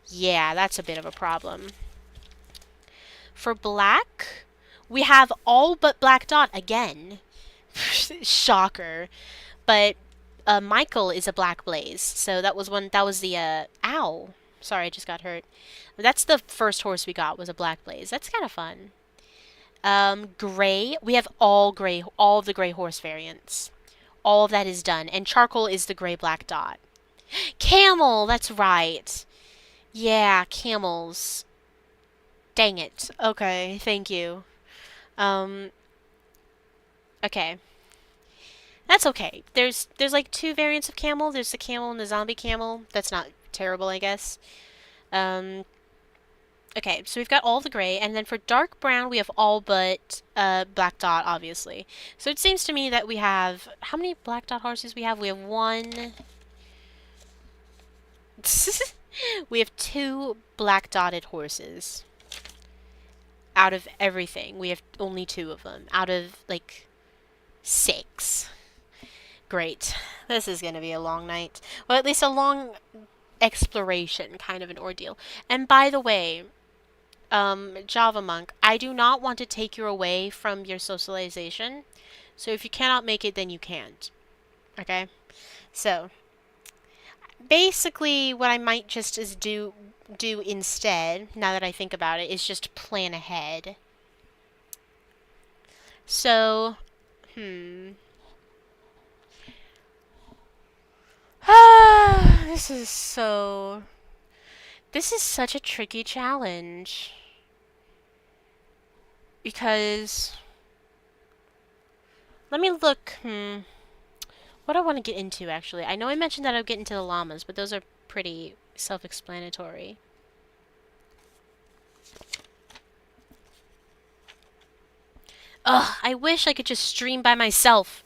A: Yeah, that's a bit of a problem. For black, we have all but black dot again. Shocker. But Michael is a black Blaze, so that was the ow. Sorry, I just got hurt. That's the first horse we got, was a black Blaze. That's kind of fun. Gray, we have all of the gray horse variants. All of that is done, and charcoal is the gray black dot. Camel, that's right. Yeah, camels. Dang it. Okay, thank you. Okay. That's okay. There's like two variants of camel. There's the camel and the zombie camel. That's not terrible, I guess. Okay, so we've got all the gray, and then for dark brown, we have all but black dot, obviously. So it seems to me that we have... How many black dot horses we have? We have one... We have 2 black dotted horses. Out of everything, we have only 2 of them. Out of, like, 6. Great. This is going to be a long night. Well, at least a long exploration, kind of an ordeal. And by the way, Java Monk, I do not want to take you away from your socialization. So if you cannot make it, then you can't. Okay? So, basically, what I might just do instead, now that I think about it, is just plan ahead. So, this is such a tricky challenge. Because, let me look, what do I want to get into, actually? I know I mentioned that I would get into the llamas, but those are pretty self-explanatory. Ugh, I wish I could just stream by myself.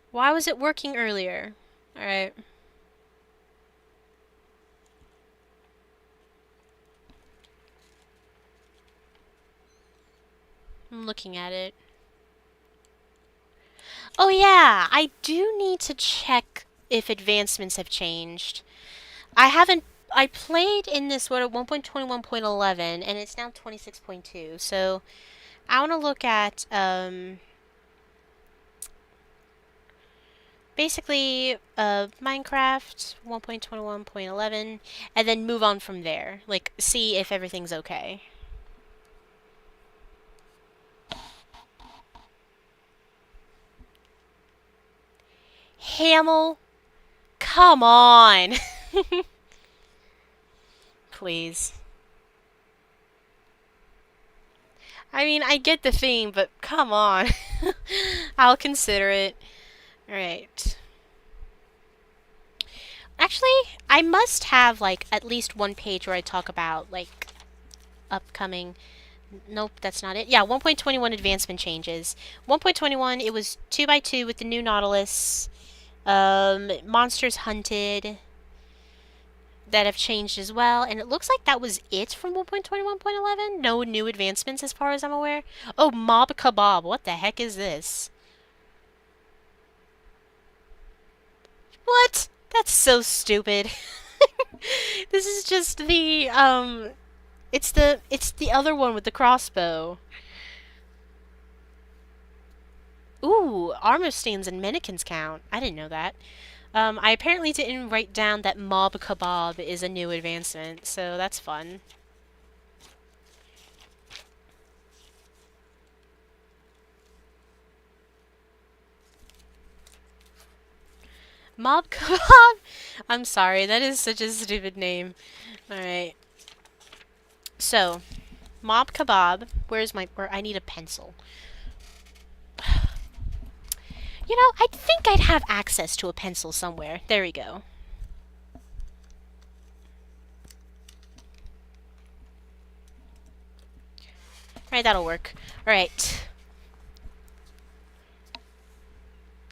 A: Why was it working earlier? Alright. I'm looking at it. Oh yeah, I do need to check if advancements have changed. I played in this, what, at 1.21.11, and it's now 26.2, so I want to look at, basically, Minecraft 1.21.11, and then move on from there. Like, see if everything's okay. Hamel, come on! Please. I mean, I get the theme, but come on. I'll consider it. Alright. Actually, I must have, like, at least one page where I talk about, like, upcoming... Nope, that's not it. Yeah, 1.21 advancement changes. 1.21, it was 2x2 with the new Nautilus. Monsters hunted that have changed as well, and it looks like that was it from 1.21.11. No new advancements as far as I'm aware. Oh, Mob Kebab. What the heck is this? What? That's so stupid. This is just the it's the other one with the crossbow. Ooh, armor stands and mannequins count. I didn't know that. I apparently didn't write down that Mob Kebab is a new advancement, so that's fun. Mob Kebab? I'm sorry, that is such a stupid name. Alright. So, Mob Kebab. Where I need a pencil. You know, I think I'd have access to a pencil somewhere. There we go. Alright, that'll work. Alright.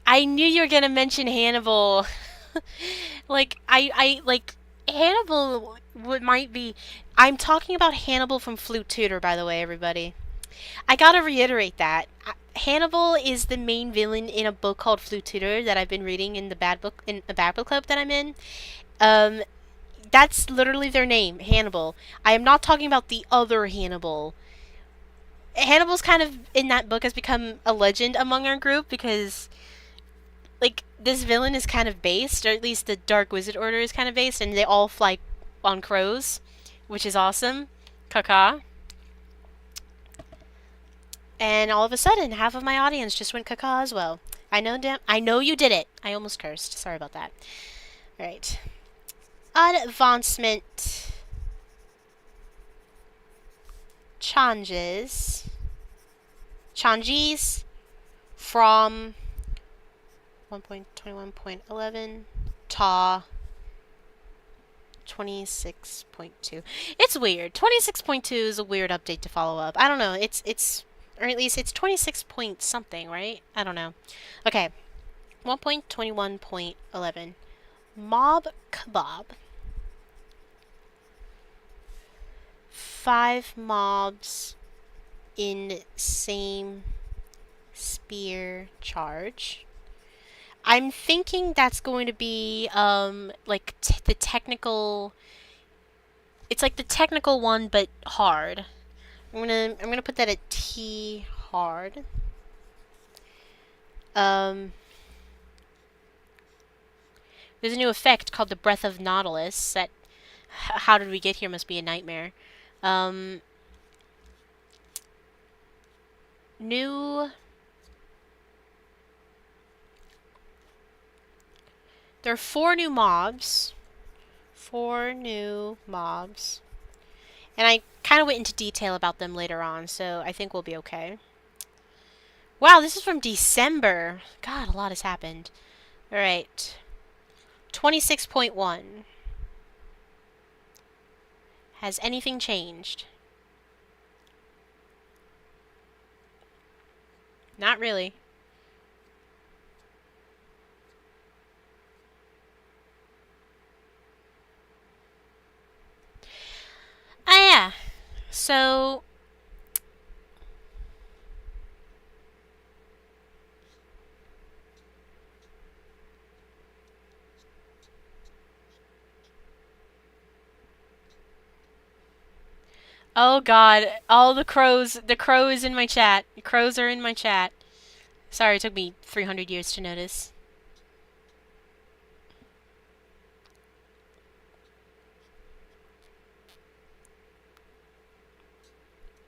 A: I knew you were gonna mention Hannibal. Like, Hannibal might be... I'm talking about Hannibal from Flute Tutor, by the way, everybody. I gotta reiterate that. Hannibal is the main villain in a book called Flute Tutor that I've been reading in the bad book club that I'm in. Um, that's literally their name, Hannibal. I am not talking about the other Hannibal. Hannibal's kind of, in that book, has become a legend among our group because, like, this villain is kind of based, or at least the Dark Wizard Order is kind of based, and they all fly on crows, which is awesome. Caca. And all of a sudden, half of my audience just went caca as well. I know you did it. I almost cursed. Sorry about that. Alright. Advancement. Changes from 1.21.11 to 26.2. It's weird. 26.2 is a weird update to follow up. I don't know. It's or at least it's 26 point something, right? I don't know. Okay. 1.21.11. Mob kebab. 5 mobs in same spear charge. I'm thinking that's going to be like the technical. It's like the technical one, but hard. I'm gonna put that at T hard. There's a new effect called the Breath of Nautilus. That how did we get here must be a nightmare. New. There are 4 new mobs. 4 new mobs. And I kind of went into detail about them later on, so I think we'll be okay. Wow, this is from December. God, a lot has happened. Alright. 26.1. Has anything changed? Not really. Ah, yeah. So... Oh god, all the crows is in my chat. The crows are in my chat. Sorry, it took me 300 years to notice.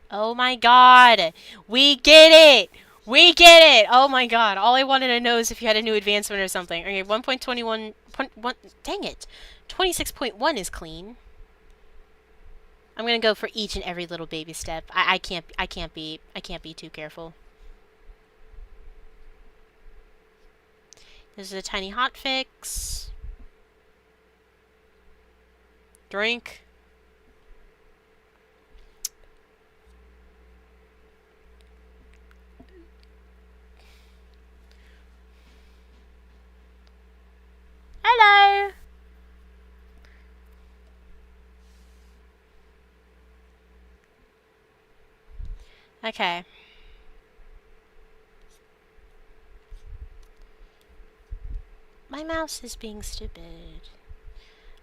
A: Oh my god! We get it! We get it! Oh my god, all I wanted to know is if you had a new advancement or something. Okay, 1.21... Dang it! 26.1 is clean. I'm gonna go for each and every little baby step. I can't be too careful. This is a tiny hotfix. Drink. Hello! Okay. My mouse is being stupid.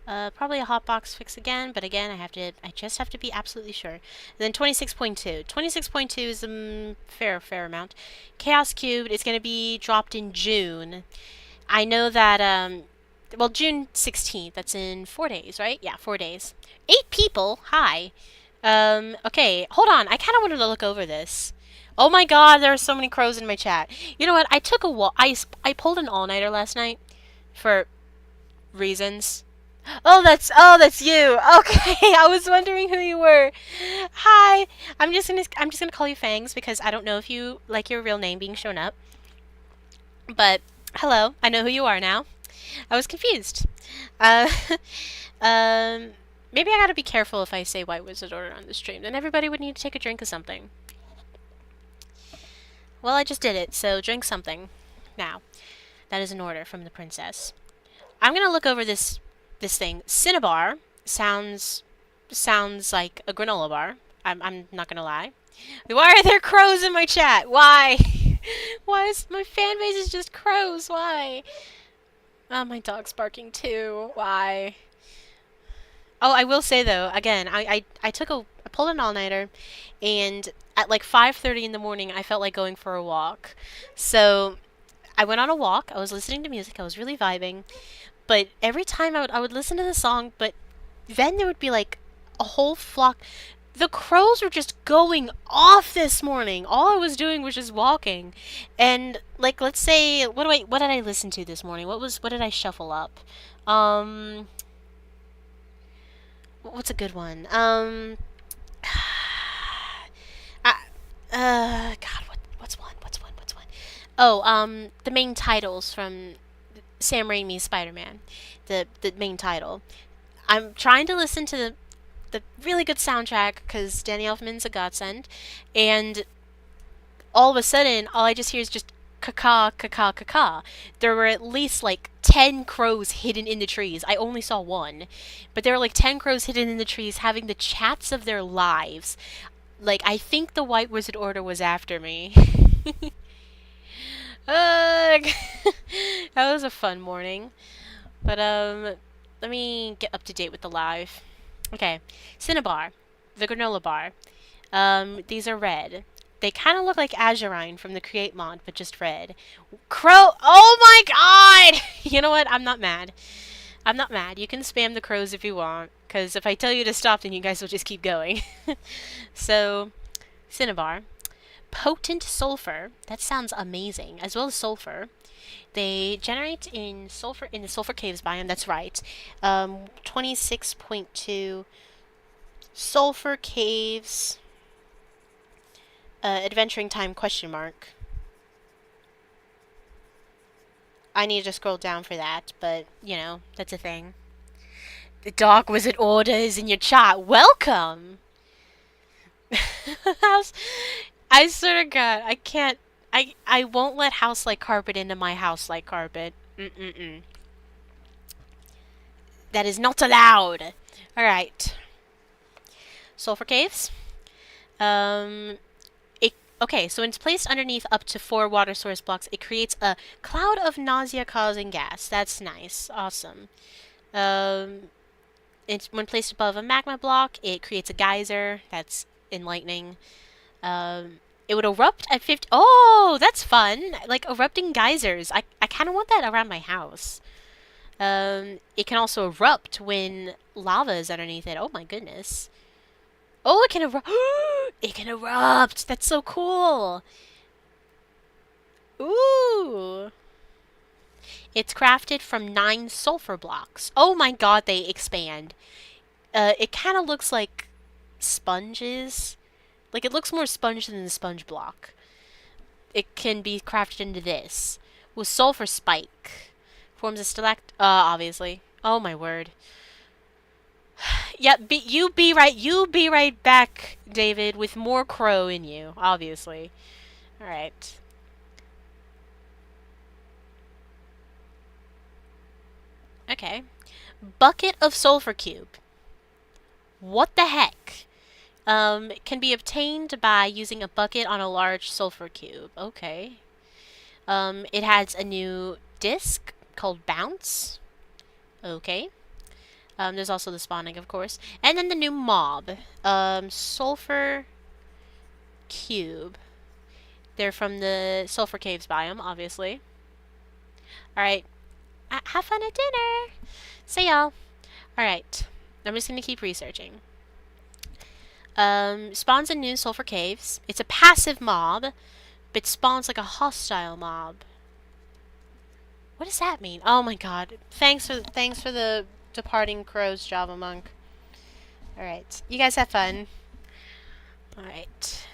A: Probably a hotbox fix again, but again, I just have to be absolutely sure. And then 26.2. 26.2 is a fair amount. Chaos Cubed is going to be dropped in June. I know that, well, June 16th. That's in 4 days, right? Yeah, 4 days. 8 people? Hi. Okay, hold on. I kind of wanted to look over this. Oh my god, there are so many crows in my chat. You know what? I took a walk. I pulled an all-nighter last night for reasons. Oh, that's you. Okay, I was wondering who you were. Hi. I'm just gonna call you Fangs because I don't know if you like your real name being shown up. But hello, I know who you are now. I was confused. Uh, um, maybe I gotta be careful if I say White Wizard Order on the stream. Then everybody would need to take a drink of something. Well, I just did it, so drink something. Now, that is an order from the princess. I'm gonna look over this thing. Cinnabar sounds like a granola bar. I'm not gonna lie. Why are there crows in my chat? Why? Why is my fan base is just crows? Why? Oh, my dog's barking too. Why? Oh, I will say though, again, I pulled an all-nighter, and at like 5:30 in the morning, I felt like going for a walk. So I went on a walk. I was listening to music. I was really vibing. But every time I would listen to the song, but then there would be like a whole flock. The crows were just going off this morning. All I was doing was just walking. And like let's say what did I listen to this morning? What did I shuffle up? Um what's a good one? I, God, what's one? What's one? Oh, the main titles from Sam Raimi's Spider-Man. The main title. I'm trying to listen to the really good soundtrack because Danny Elfman's a godsend, and all of a sudden, all I just hear is just caw caw caw. There were at least like 10 crows hidden in the trees. I only saw one, but there were like 10 crows hidden in the trees having the chats of their lives. Like, I think the White Wizard Order was after me. Ugh. That was a fun morning. But, let me get up to date with the live. Okay. Cinnabar. The granola bar. These are red. They kind of look like Azurine from the Create mod, but just red. Crow. Oh my god! You know what? I'm not mad. I'm not mad. You can spam the crows if you want, because if I tell you to stop, then you guys will just keep going. So, Cinnabar. Potent sulfur. That sounds amazing. As well as sulfur. They generate in the sulfur caves biome. That's right. 26.2 sulfur caves. Adventuring time question mark. I need to scroll down for that, but you know that's a thing. The Dark Wizard Order is in your chat. Welcome. I swear to God, I can't. I won't let house like carpet into my house like carpet. That is not allowed. All right. Sulfur caves. Okay, so when it's placed underneath up to 4 water source blocks, it creates a cloud of nausea-causing gas. That's nice. Awesome. When placed above a magma block, it creates a geyser. That's enlightening. It would erupt at 50... Oh, that's fun! Like, erupting geysers. I kind of want that around my house. It can also erupt when lava is underneath it. Oh my goodness. Oh, it can erupt. It can erupt. That's so cool. Ooh. It's crafted from 9 sulfur blocks. Oh my god, they expand. It kind of looks like sponges. Like, it looks more sponge than the sponge block. It can be crafted into this. With sulfur spike. Forms a obviously. Oh my word. Yeah, you be right back, David, with more crow in you, obviously. Alright. Okay. Bucket of sulfur cube. What the heck? Can be obtained by using a bucket on a large sulfur cube. Okay. It has a new disc called Bounce. Okay. There's also the spawning, of course. And then the new mob. Sulfur Cube. They're from the Sulfur Caves biome, obviously. Alright. Have fun at dinner! See y'all. Alright. I'm just gonna keep researching. Spawns in new Sulfur Caves. It's a passive mob, but spawns like a hostile mob. What does that mean? Oh my god. Thanks for the departing crows, Java Monk. Alright. You guys have fun. Alright.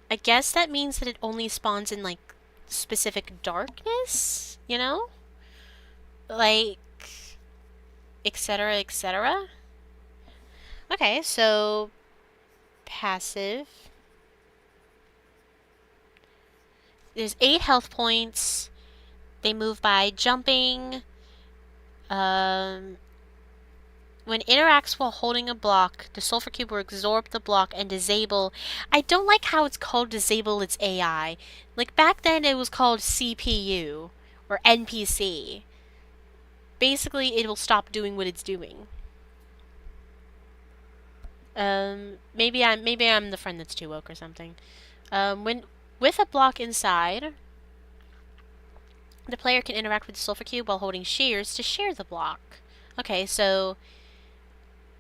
A: I guess that means that it only spawns in, like, specific darkness, you know? Like, etc., etc. Okay, so passive. There's 8 health points. They move by jumping. When interacts while holding a block, the sulfur cube will absorb the block and disable. I don't like how it's called disable its AI. Like back then it was called CPU or NPC. Basically it will stop doing what it's doing. Maybe I'm the friend that's too woke or something. When with a block inside, the player can interact with the sulfur cube while holding shears to share the block. Okay, so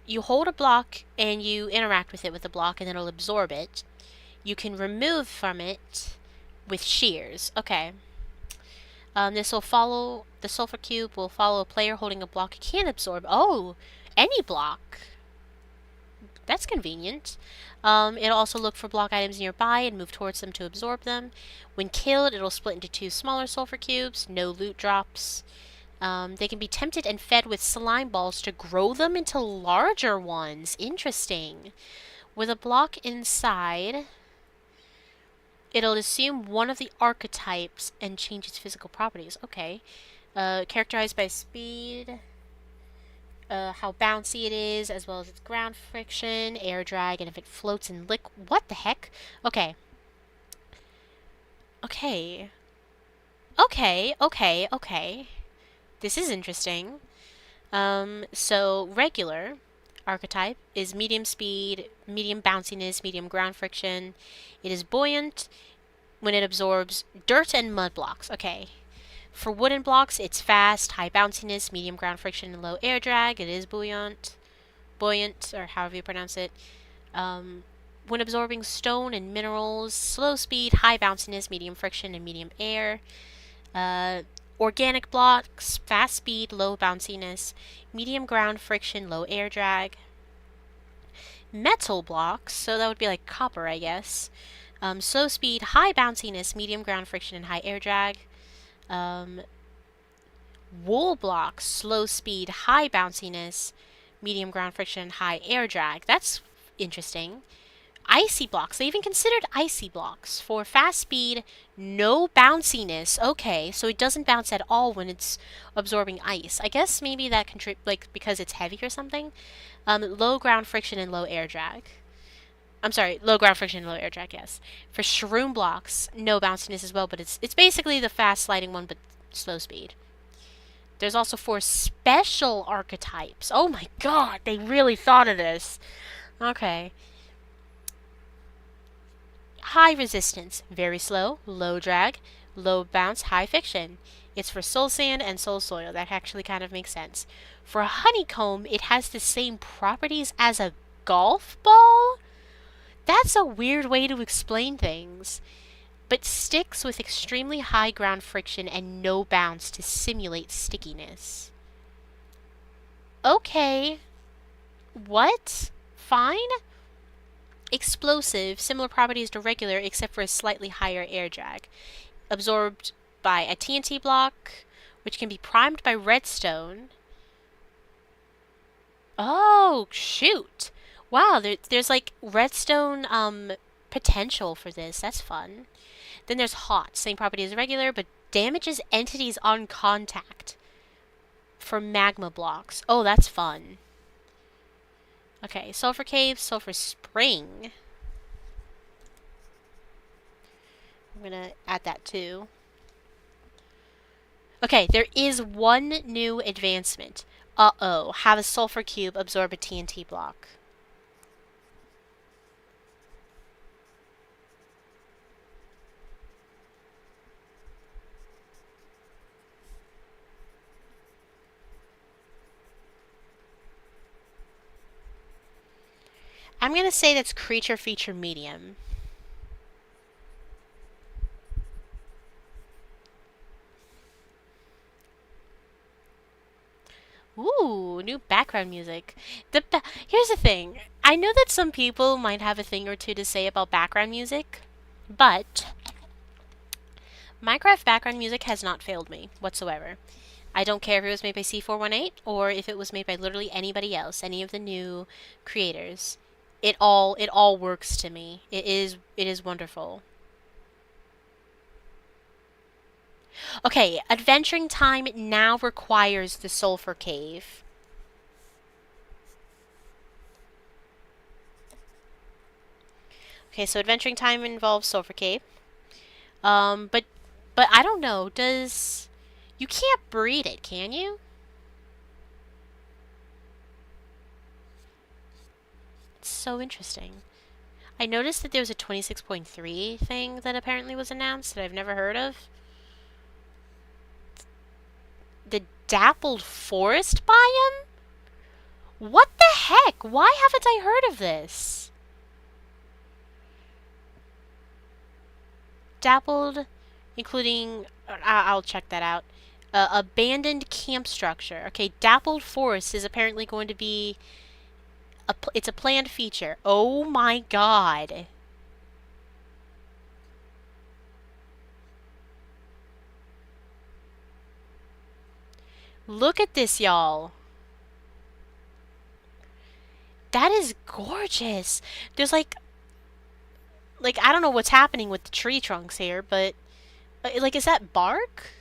A: you hold a block and you interact with it with the block and it'll absorb it. You can remove from it with shears. Okay. This will follow, the sulfur cube will follow a player holding a block it can absorb. Oh, any block. That's convenient. It'll also look for block items nearby and move towards them to absorb them. When killed, it'll split into 2 smaller sulfur cubes. No loot drops. They can be tempted and fed with slime balls to grow them into larger ones. Interesting. With a block inside, it'll assume one of the archetypes and change its physical properties. Okay. Characterized by speed, how bouncy it is, as well as its ground friction, air drag, and if it floats in liquid. What the heck? Okay. Okay. Okay. This is interesting. So regular archetype is medium speed, medium bounciness, medium ground friction. It is buoyant when it absorbs dirt and mud blocks. Okay. For wooden blocks, it's fast, high bounciness, medium ground friction, and low air drag. It is buoyant, or however you pronounce it. When absorbing stone and minerals, slow speed, high bounciness, medium friction, and medium air. Organic blocks, fast speed, low bounciness, medium ground friction, low air drag. Metal blocks, so that would be like copper, I guess. Slow speed, high bounciness, medium ground friction, and high air drag. Wool blocks, slow speed, high bounciness, medium ground friction, high air drag. That's interesting. Icy blocks. They even considered icy blocks for fast speed, no bounciness. Okay, so it doesn't bounce at all when it's absorbing ice. I guess maybe that because it's heavy or something. Low ground friction and low air drag. I'm sorry, low ground friction and low air drag, yes. For shroom blocks, no bounciness as well, but it's basically the fast sliding one, but slow speed. There's also 4 special archetypes. Oh my god, they really thought of this. Okay. High resistance, very slow, low drag, low bounce, high friction. It's for soul sand and soul soil. That actually kind of makes sense. For a honeycomb, it has the same properties as a golf ball? That's a weird way to explain things. But sticks with extremely high ground friction and no bounce to simulate stickiness. Okay. What? Fine? Explosive, similar properties to regular except for a slightly higher air drag. Absorbed by a TNT block, which can be primed by redstone. Oh, shoot. Wow, there's like redstone potential for this. That's fun. Then there's hot, same property as regular, but damages entities on contact for magma blocks. Oh, that's fun. Okay, sulfur cave, sulfur spring. I'm gonna add that too. Okay, there is one new advancement. Uh-oh, have a sulfur cube absorb a TNT block. I'm gonna say that's creature feature medium. Ooh, new background music. Here's the thing. I know that some people might have a thing or two to say about background music, but Minecraft background music has not failed me whatsoever. I don't care if it was made by C418 or if it was made by literally anybody else, any of the new creators. It all works to me. It is wonderful. Okay, adventuring time now requires the sulfur cave. Okay, so adventuring time involves sulfur cave. But I don't know. Does you can't breed it, can you? It's so interesting. I noticed that there was a 26.3 thing that apparently was announced that I've never heard of. The dappled forest biome? What the heck? Why haven't I heard of this? Dappled, including. I'll check that out. Abandoned camp structure. Okay, dappled forest is apparently going to be. It's a planned feature. Oh my god. Look at this, y'all. That is gorgeous. There's like I don't know what's happening with the tree trunks here, but like is that bark?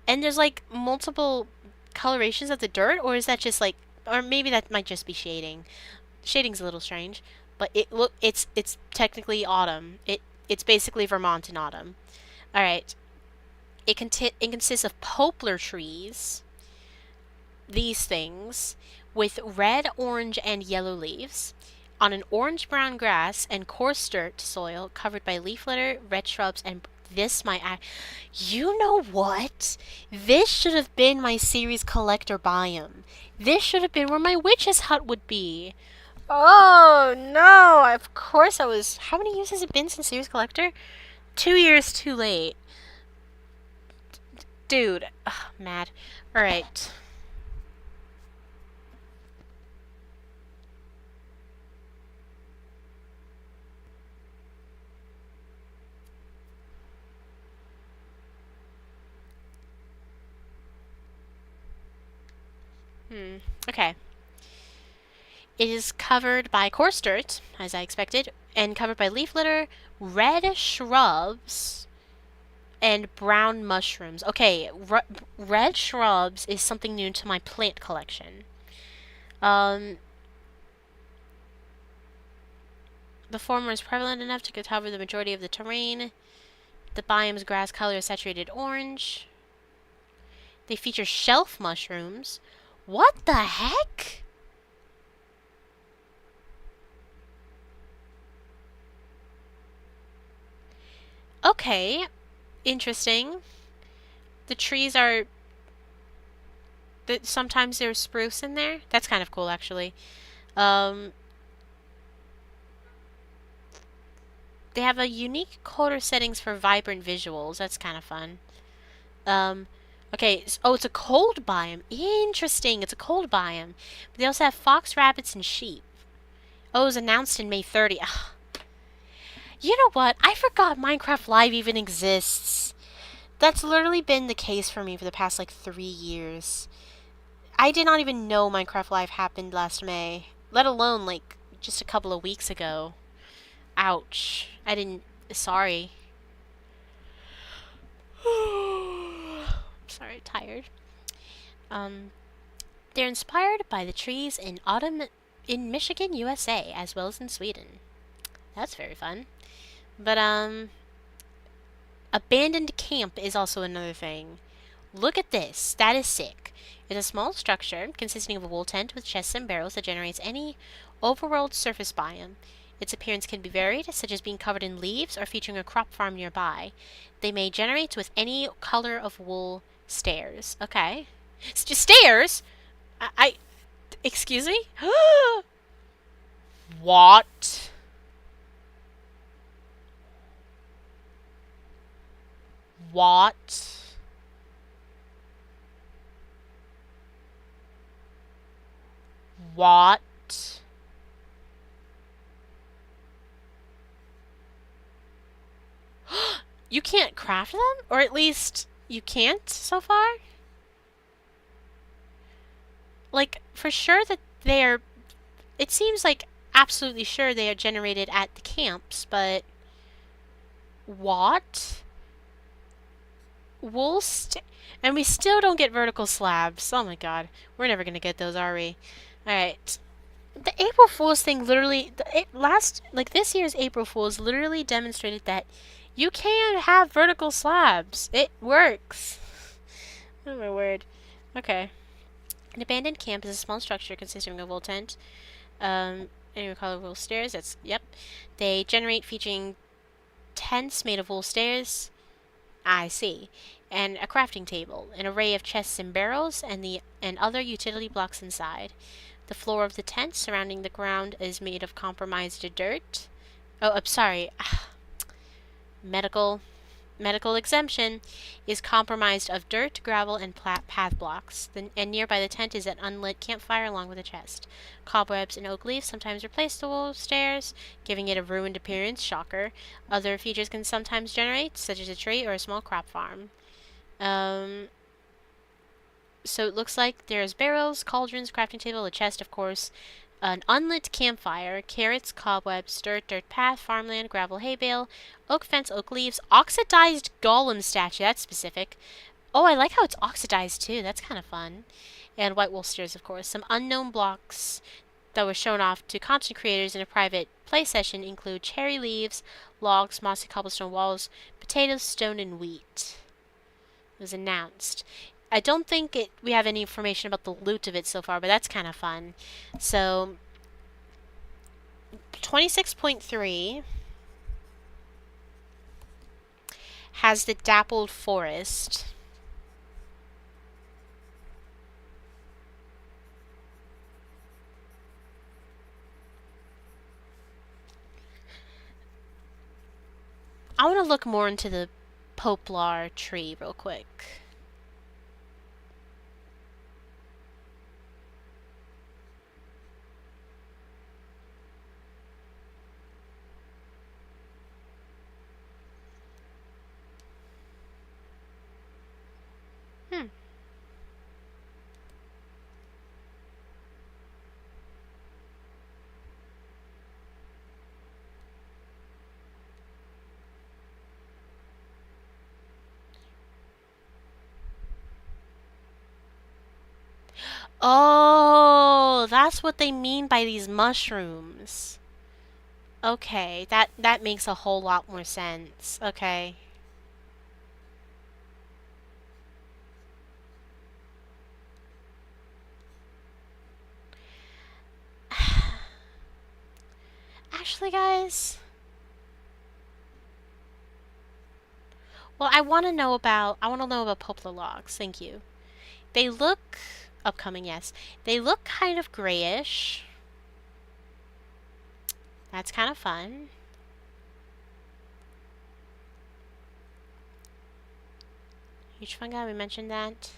A: And there's like multiple colorations of the dirt, or is that just like, or maybe that might just be shading. Shading's a little strange, but it's technically autumn. It's basically Vermont in autumn. All right. It consists of poplar trees, these things, with red, orange, and yellow leaves, on an orange-brown grass and coarse dirt soil covered by leaf litter, red shrubs, and this my you know what? This should have been my series collector biome. This should have been where my witch's hut would be. Oh no! Of course I was. How many years has it been since series collector? 2 years too late, dude. Ugh, mad. All right. Okay. It is covered by coarse dirt, as I expected, and covered by leaf litter, red shrubs, and brown mushrooms. Okay, red shrubs is something new to my plant collection. Um, the former is prevalent enough to cover the majority of the terrain. The biome's grass color is saturated orange. They feature shelf mushrooms. What the heck? Okay, interesting. The trees are. Sometimes there's spruce in there. That's kind of cool, actually. Um, they have a unique color settings for vibrant visuals. That's kind of fun. Um, okay. Oh, it's a cold biome. Interesting. It's a cold biome. But they also have fox, rabbits, and sheep. Oh, it was announced in May 30. Ugh. You know what? I forgot Minecraft Live even exists. That's literally been the case for me for the past like 3 years. I did not even know Minecraft Live happened last May, let alone like just a couple of weeks ago. Ouch. I didn't. Sorry. Sorry, tired. Um, they're inspired by the trees in autumn in Michigan, USA, as well as in Sweden. That's very fun. But abandoned camp is also another thing. Look at this. That is sick. It's a small structure consisting of a wool tent with chests and barrels that generates any overworld surface biome. Its appearance can be varied, such as being covered in leaves or featuring a crop farm nearby. They may generate with any color of wool stairs. Okay. Just stairs? I excuse me? What? What? What? You can't craft them? Or at least you can't so far? Like, for sure that they're... It seems like absolutely sure they are generated at the camps, but... What? Wool and we still don't get vertical slabs. Oh my god. We're never gonna get those, are we? Alright. The April Fool's thing literally... this year's April Fool's literally demonstrated that you can have vertical slabs. It works. Oh my word. Okay. An abandoned camp is a small structure consisting of a wool tent. And you recall wool stairs. That's... Yep. They generate featuring tents made of wool stairs. I see. And a crafting table, an array of chests and barrels, and other utility blocks inside. The floor of the tent surrounding the ground is made of compromised dirt. Oh, I'm sorry. Medical exemption is compromised of dirt, gravel, and path blocks. And nearby the tent is an unlit campfire along with a chest. Cobwebs and oak leaves sometimes replace the wool stairs, giving it a ruined appearance. Shocker. Other features can sometimes generate, such as a tree or a small crop farm. So it looks like there's barrels, cauldrons, crafting table, a chest, of course, an unlit campfire, carrots, cobwebs, dirt path, farmland, gravel, hay bale, oak fence, oak leaves, oxidized golem statue, that's specific. Oh, I like how it's oxidized too, that's kind of fun. And white wool stairs, of course. Some unknown blocks that were shown off to content creators in a private play session include cherry leaves, logs, mossy cobblestone walls, potatoes, stone, and wheat. It was announced. I don't think we have any information about the loot of it so far, but that's kind of fun. So, 26.3 has the dappled forest. I want to look more into the poplar tree real quick. Oh, that's what they mean by these mushrooms. Okay, that makes a whole lot more sense. Okay. Actually, guys, well, I want to know about poplar logs. Thank you. They look upcoming, yes. They look kind of grayish. That's kind of fun. Huge fungi, we mentioned that.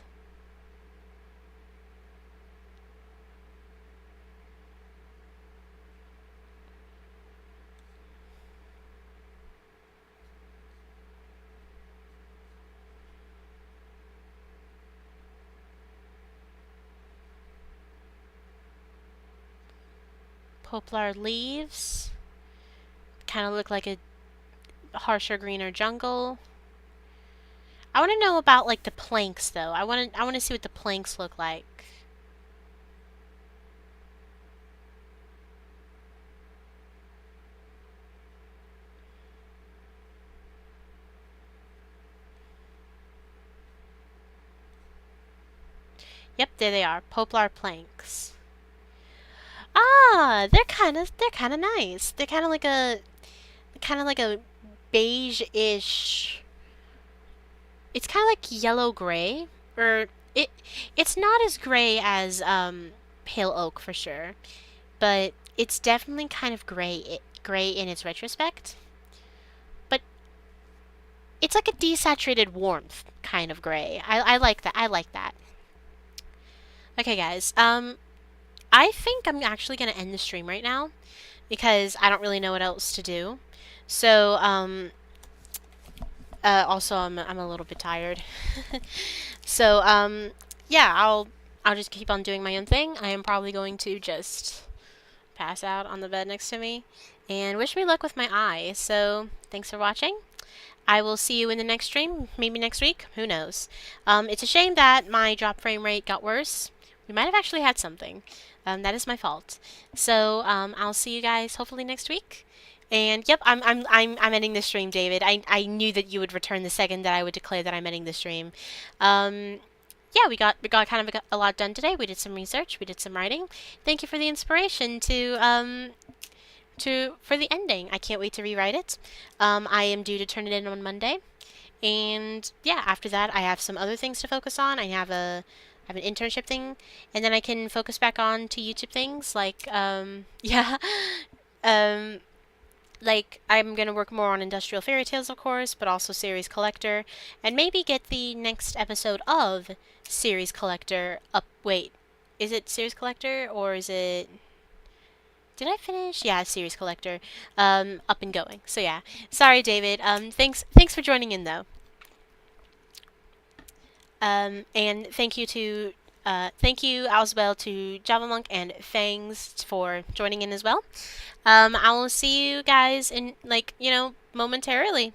A: Poplar leaves kind of look like a harsher, greener jungle. I want to know about like the planks though. I want to see what the planks look like. Yep, there they are. Poplar planks. Ah, they're kind of nice. They're kind of like a beige-ish. It's kind of like yellow gray, or it's not as gray as pale oak for sure, but it's definitely kind of gray in its retrospect. But it's like a desaturated warmth kind of gray. I like that. I like that. Okay, guys. I think I'm actually gonna end the stream right now because I don't really know what else to do. So, Also, I'm a little bit tired. So, yeah, I'll just keep on doing my own thing. I am probably going to just pass out on the bed next to me. And wish me luck with my eye. So, thanks for watching. I will see you in the next stream, maybe next week. Who knows? It's a shame that my drop frame rate got worse. We might have actually had something. That is my fault. So, I'll see you guys hopefully next week. And yep, I'm ending the stream, David. I knew that you would return the second that I would declare that I'm ending the stream. Yeah, we got kind of a lot done today. We did some research, we did some writing. Thank you for the inspiration to for the ending. I can't wait to rewrite it. I am due to turn it in on Monday, and yeah, after that I have some other things to focus on. I have an internship thing, and then I can focus back on to YouTube things like yeah, um, like I'm gonna work more on Industrial Fairy Tales, of course, but also Series Collector, and maybe get the next episode of Series Collector up. Wait, is it Series Collector or is it? Did I finish? Yeah, Series Collector, up and going. So yeah, sorry, David. Thanks for joining in though. And thank you as well to Java Monk and Fangs for joining in as well. I will see you guys in momentarily.